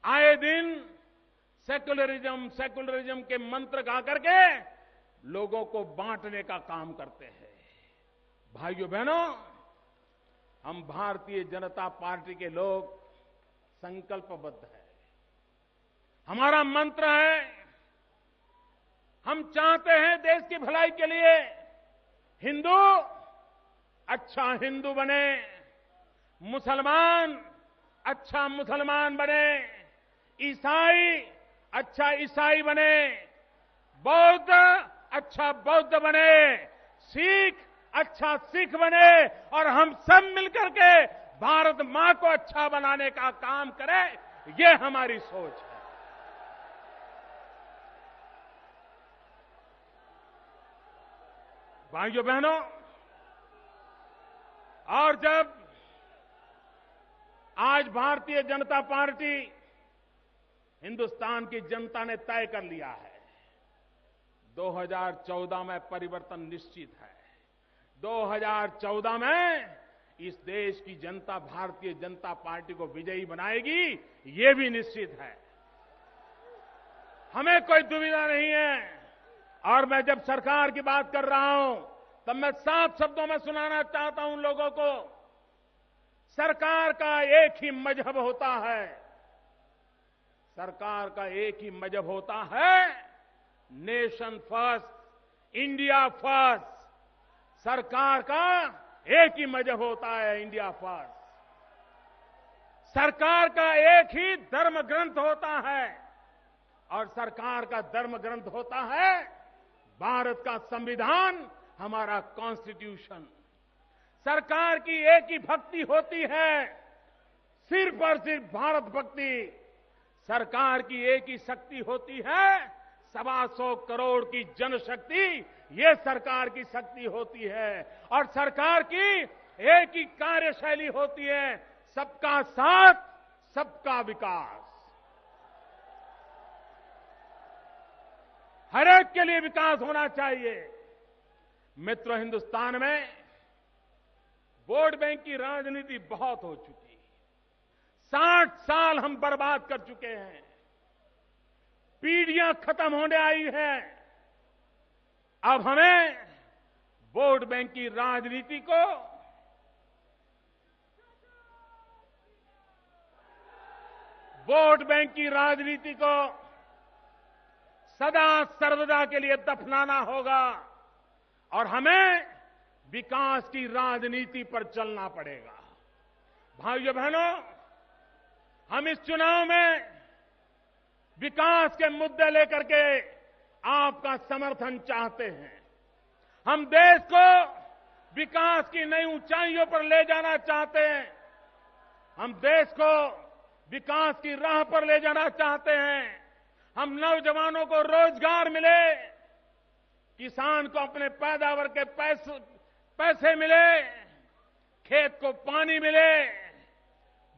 आए दिन सेकुलरिज्म के मंत्र गा करके लोगों को बांटने का काम करते हैं। भाइयों बहनों, हम भारतीय जनता पार्टी के लोग संकल्पबद्ध हैं। हमारा मंत्र है, हम चाहते हैं देश की भलाई के लिए हिंदू अच्छा हिंदू बने, मुसलमान अच्छा मुसलमान बने, ईसाई अच्छा ईसाई बने, बौद्ध अच्छा बौद्ध बने, सिख अच्छा सिख बने, और हम सब मिलकर के भारत मां को अच्छा बनाने का काम करें, ये हमारी सोच है। भाइयों बहनों, और जब आज भारतीय जनता पार्टी, हिंदुस्तान की जनता ने तय कर लिया है 2014 में परिवर्तन निश्चित है। 2014 में इस देश की जनता भारतीय जनता पार्टी को विजयी बनाएगी, ये भी निश्चित है, हमें कोई दुविधा नहीं है। और मैं जब सरकार की बात कर रहा हूं तब मैं साफ शब्दों में सुनाना चाहता हूं लोगों को, सरकार का एक ही मजहब होता है, सरकार का एक ही मजहब होता है, नेशन फर्स्ट, इंडिया फर्स्ट। सरकार का एक ही मजहब होता है, इंडिया फर्स्ट। सरकार का एक ही धर्म ग्रंथ होता है और सरकार का धर्म ग्रंथ होता है भारत का संविधान, हमारा कॉन्स्टिट्यूशन। सरकार की एक ही भक्ति होती है, सिर्फ और सिर्फ भारत भक्ति। सरकार की एक ही शक्ति होती है, 125 करोड़ की जनशक्ति, ये सरकार की शक्ति होती है। और सरकार की एक ही कार्यशैली होती है, सबका साथ, सबका विकास। हर एक के लिए विकास होना चाहिए। मित्रों, हिंदुस्तान में वोट बैंक की राजनीति बहुत हो चुकी। 60 साल हम बर्बाद कर चुके हैं। पीढ़ियां खत्म होने आई हैं। अब हमें वोट बैंक की राजनीति को सदा सर्वदा के लिए दफनाना होगा और हमें विकास की राजनीति पर चलना पड़ेगा। भाइयों बहनों, हम इस चुनाव में विकास के मुद्दे लेकर के आपका समर्थन चाहते हैं। हम देश को विकास की नई ऊंचाइयों पर ले जाना चाहते हैं। हम देश को विकास की राह पर ले जाना चाहते हैं। हम नौजवानों को रोजगार मिले, किसान को अपने पैदावार के पैसे मिले, खेत को पानी मिले,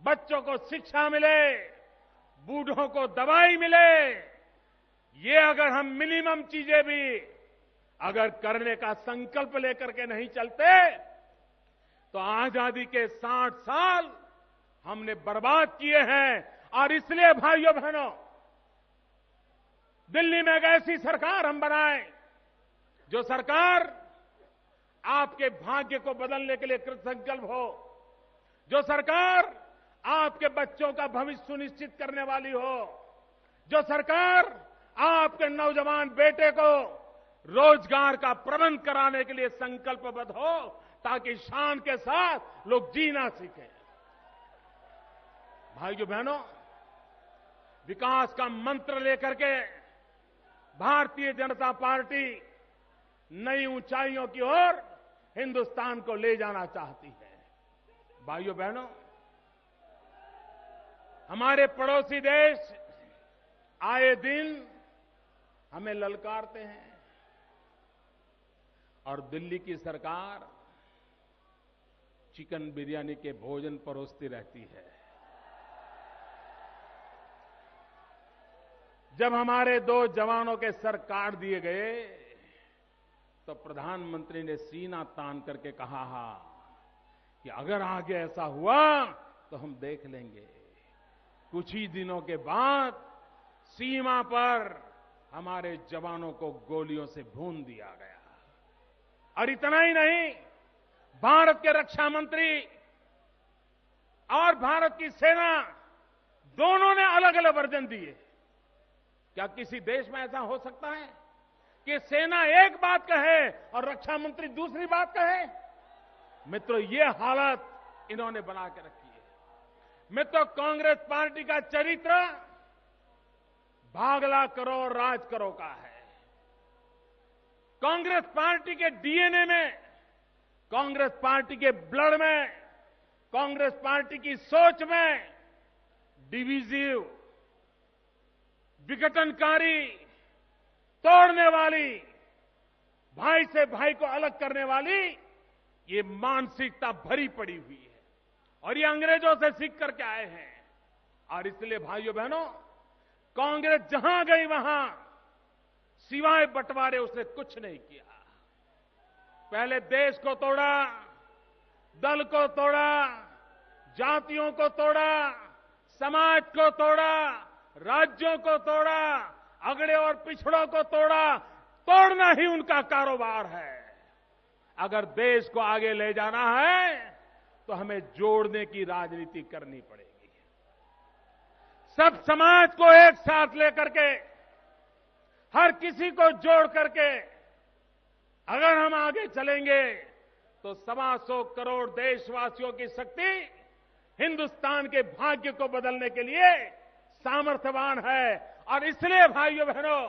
बच्चों को शिक्षा मिले, बूढ़ों को दवाई मिले। ये अगर हम मिनिमम चीजें भी अगर करने का संकल्प लेकर के नहीं चलते तो आजादी के 60 साल हमने बर्बाद किए हैं। और इसलिए भाइयों बहनों, दिल्ली में एक ऐसी सरकार हम बनाएं जो सरकार आपके भाग्य को बदलने के लिए कृतसंकल्प हो, जो सरकार आपके बच्चों का भविष्य सुनिश्चित करने वाली हो, जो सरकार आपके नौजवान बेटे को रोजगार का प्रबंध कराने के लिए संकल्पबद्ध हो, ताकि शान के साथ लोग जीना सीखें। भाइयों बहनों, विकास का मंत्र लेकर के भारतीय जनता पार्टी नई ऊंचाइयों की ओर हिंदुस्तान को ले जाना चाहती है। भाइयों बहनों, हमारे पड़ोसी देश आए दिन हमें ललकारते हैं और दिल्ली की सरकार चिकन बिरयानी के भोजन परोसती रहती है। जब हमारे 2 जवानों के सर काट दिए गए तो प्रधानमंत्री ने सीना तान करके कहा कि अगर आगे ऐसा हुआ तो हम देख लेंगे। कुछ ही दिनों के बाद सीमा पर हमारे जवानों को गोलियों से भून दिया गया। और इतना ही नहीं, भारत के रक्षा मंत्री और भारत की सेना दोनों ने अलग अलग वर्जन दिए। क्या किसी देश में ऐसा हो सकता है कि सेना एक बात कहे और रक्षा मंत्री दूसरी बात कहे? मित्रों, ये हालत इन्होंने बना के रखी है। मित्रों, कांग्रेस पार्टी का चरित्र भागला करो राज करो का है। कांग्रेस पार्टी के डीएनए में, कांग्रेस पार्टी के ब्लड में, कांग्रेस पार्टी की सोच में डिविजिव, विघटनकारी, तोड़ने वाली, भाई से भाई को अलग करने वाली ये मानसिकता भरी पड़ी हुई है और ये अंग्रेजों से सीख करके आए हैं। और इसलिए भाइयों बहनों, कांग्रेस जहां गई वहां सिवाय बंटवारे उसने कुछ नहीं किया। पहले देश को तोड़ा, दल को तोड़ा, जातियों को तोड़ा, समाज को तोड़ा, राज्यों को तोड़ा, अगड़े और पिछड़ों को तोड़ा। तोड़ना ही उनका कारोबार है। अगर देश को आगे ले जाना है तो हमें जोड़ने की राजनीति करनी पड़ेगी। सब समाज को एक साथ लेकर के, हर किसी को जोड़ करके अगर हम आगे चलेंगे तो 125 करोड़ देशवासियों की शक्ति हिंदुस्तान के भाग्य को बदलने के लिए सामर्थ्यवान है। और इसलिए भाइयों बहनों,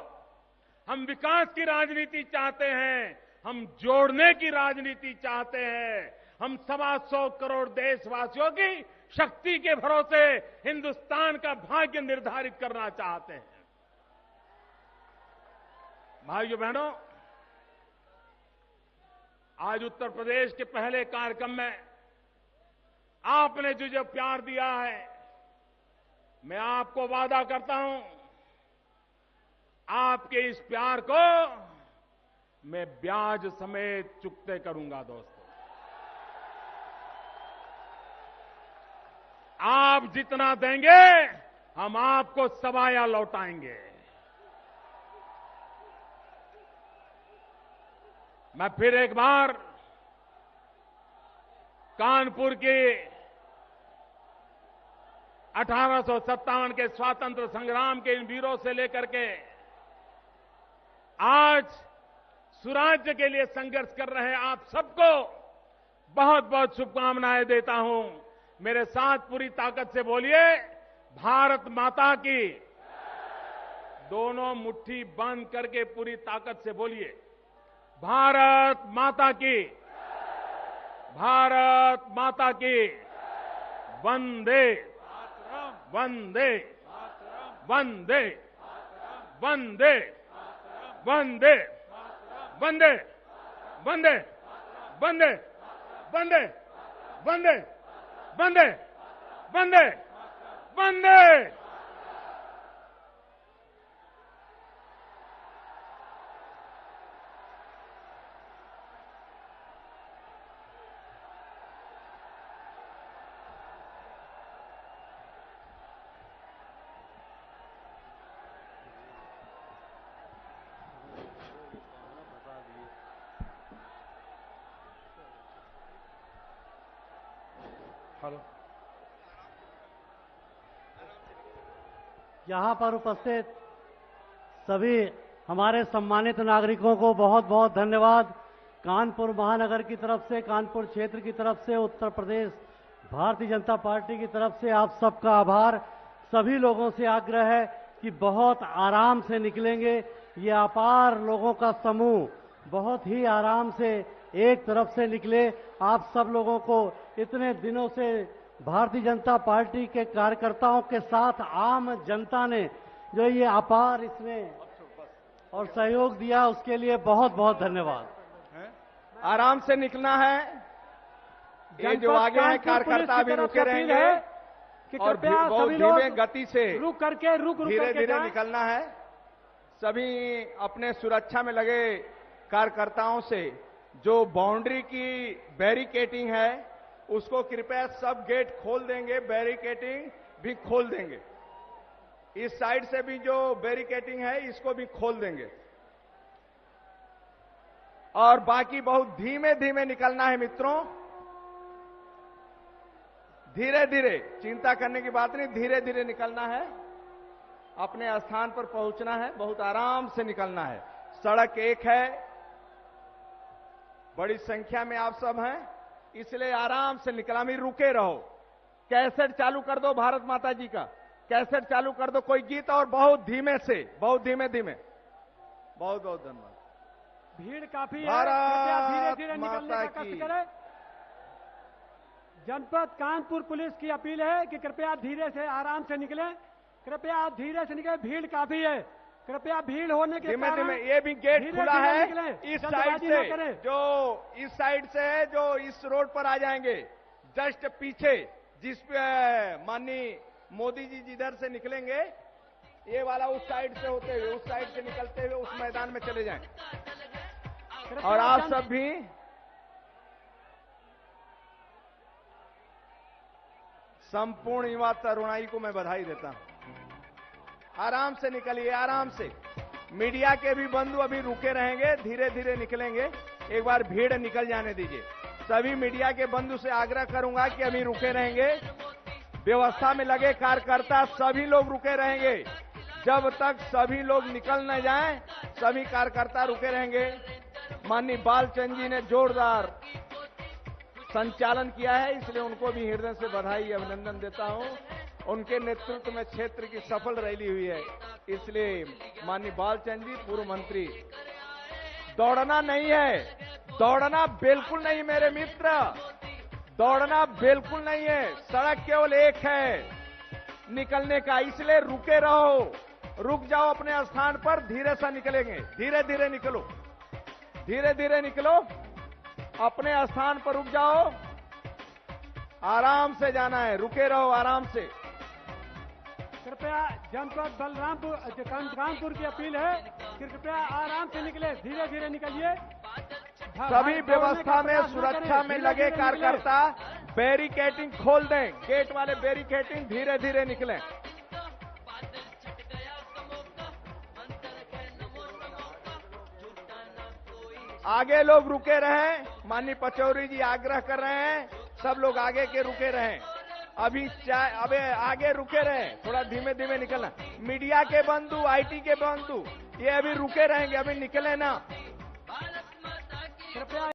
हम विकास की राजनीति चाहते हैं, हम जोड़ने की राजनीति चाहते हैं, हम 125 करोड़ देशवासियों की शक्ति के भरोसे हिंदुस्तान का भाग्य निर्धारित करना चाहते हैं। भाइयों बहनों, आज उत्तर प्रदेश के पहले कार्यक्रम में आपने जो प्यार दिया है, मैं आपको वादा करता हूं, आपके इस प्यार को मैं ब्याज समेत चुकते करूंगा। दोस्तों, आप जितना देंगे हम आपको सवाया लौटाएंगे। मैं फिर एक बार कानपुर के 1857 के स्वातंत्र संग्राम के इन वीरों से लेकर के आज सुराज्य के लिए संघर्ष कर रहे आप सबको बहुत बहुत शुभकामनाएं देता हूं। मेरे साथ पूरी ताकत से बोलिए, भारत माता की। दोनों मुट्ठी बंद करके पूरी ताकत से बोलिए, भारत माता की, भारत माता की। वंदे वंदे वंदे वंदे वंदे वंदे वंदे वंदे वंदे वंदे वंदे वंदे वंदे। यहाँ पर उपस्थित सभी हमारे सम्मानित नागरिकों को बहुत बहुत धन्यवाद। कानपुर महानगर की तरफ से, कानपुर क्षेत्र की तरफ से, उत्तर प्रदेश भारतीय जनता पार्टी की तरफ से आप सबका आभार। सभी लोगों से आग्रह है कि बहुत आराम से निकलेंगे। ये अपार लोगों का समूह बहुत ही आराम से एक तरफ से निकले। आप सब लोगों को इतने दिनों से भारतीय जनता पार्टी के कार्यकर्ताओं के साथ आम जनता ने जो ये अपार इसमें और सहयोग दिया, उसके लिए बहुत बहुत धन्यवाद। आराम से निकलना है। ये जो आगे हैं कार्यकर्ता भी रुके रहेंगे और बहुत धीमे गति से रुक करके धीरे धीरे निकलना है। सभी अपने सुरक्षा में लगे कार्यकर्ताओं से जो बाउंड्री की बैरिकेटिंग है उसको कृपया सब गेट खोल देंगे, बैरिकेटिंग भी खोल देंगे। इस साइड से भी जो बैरिकेटिंग है इसको भी खोल देंगे और बाकी बहुत धीमे धीमे निकलना है मित्रों, धीरे धीरे। चिंता करने की बात नहीं, धीरे धीरे निकलना है, अपने स्थान पर पहुंचना है, बहुत आराम से निकलना है। सड़क एक है, बड़ी संख्या में आप सब हैं, इसलिए आराम से निकला। में रुके रहो। कैसेट चालू कर दो भारत माता जी का, कैसेट चालू कर दो कोई गीत, और बहुत धीमे से, बहुत धीमे धीमे। बहुत बहुत धन्यवाद। भीड़ काफी है, धीरे धीरे निकलने का कष्ट करें। जनपद कानपुर पुलिस की अपील है कि कृपया धीरे से आराम से निकलें, कृपया धीरे से निकलें। भीड़ काफी है, कृपया भीड़ होने के धीमे धीमे। ये भी गेट खुला है इस साइड से, जो इस साइड से है, जो इस रोड पर आ जाएंगे जस्ट पीछे, जिस पे माननीय मोदी जी जिधर से निकलेंगे, ये वाला उस साइड से होते हुए, उस साइड से निकलते हुए उस मैदान में चले जाएं। और आप सब भी संपूर्ण युवा तरुणाई को मैं बधाई देता हूं। आराम से निकलिए, आराम से। मीडिया के भी बंधु अभी रुके रहेंगे, धीरे धीरे निकलेंगे। एक बार भीड़ निकल जाने दीजिए। सभी मीडिया के बंधु से आग्रह करूंगा कि अभी रुके रहेंगे, व्यवस्था में लगे कार्यकर्ता सभी लोग रुके रहेंगे। जब तक सभी लोग निकल न जाएं, सभी कार्यकर्ता रुके रहेंगे। माननीय बालचंद जी ने जोरदार संचालन किया है, इसलिए उनको भी हृदय से बधाई अभिनंदन देता हूं। उनके नेतृत्व में क्षेत्र की सफल रैली हुई है, इसलिए माननीय बालचंद जी पूर्व मंत्री। दौड़ना नहीं है, दौड़ना बिल्कुल नहीं मेरे मित्र, दौड़ना बिल्कुल नहीं है। सड़क केवल एक है निकलने का, इसलिए रुके रहो, रुक जाओ अपने स्थान पर, धीरे से निकलेंगे। धीरे धीरे निकलो, धीरे धीरे निकलो, अपने स्थान पर रुक जाओ, आराम से जाना है, रुके रहो आराम से। कृपया जनपद बलरामपुर कानपुर की अपील है कि कृपया आराम से निकले, धीरे धीरे निकलिए। सभी व्यवस्था में सुरक्षा में लगे कार्यकर्ता बैरिकेडिंग खोल दें, गेट वाले बैरिकेडिंग, धीरे धीरे निकलें। आगे लोग रुके रहें, माननीय पचौरी जी आग्रह कर रहे हैं, सब लोग आगे के रुके रहें। अभी आगे रुके रहें, थोड़ा धीमे धीमे निकलना। मीडिया के बंधु, आईटी के बंधु, ये अभी रुके रहेंगे, अभी निकले ना। कृपया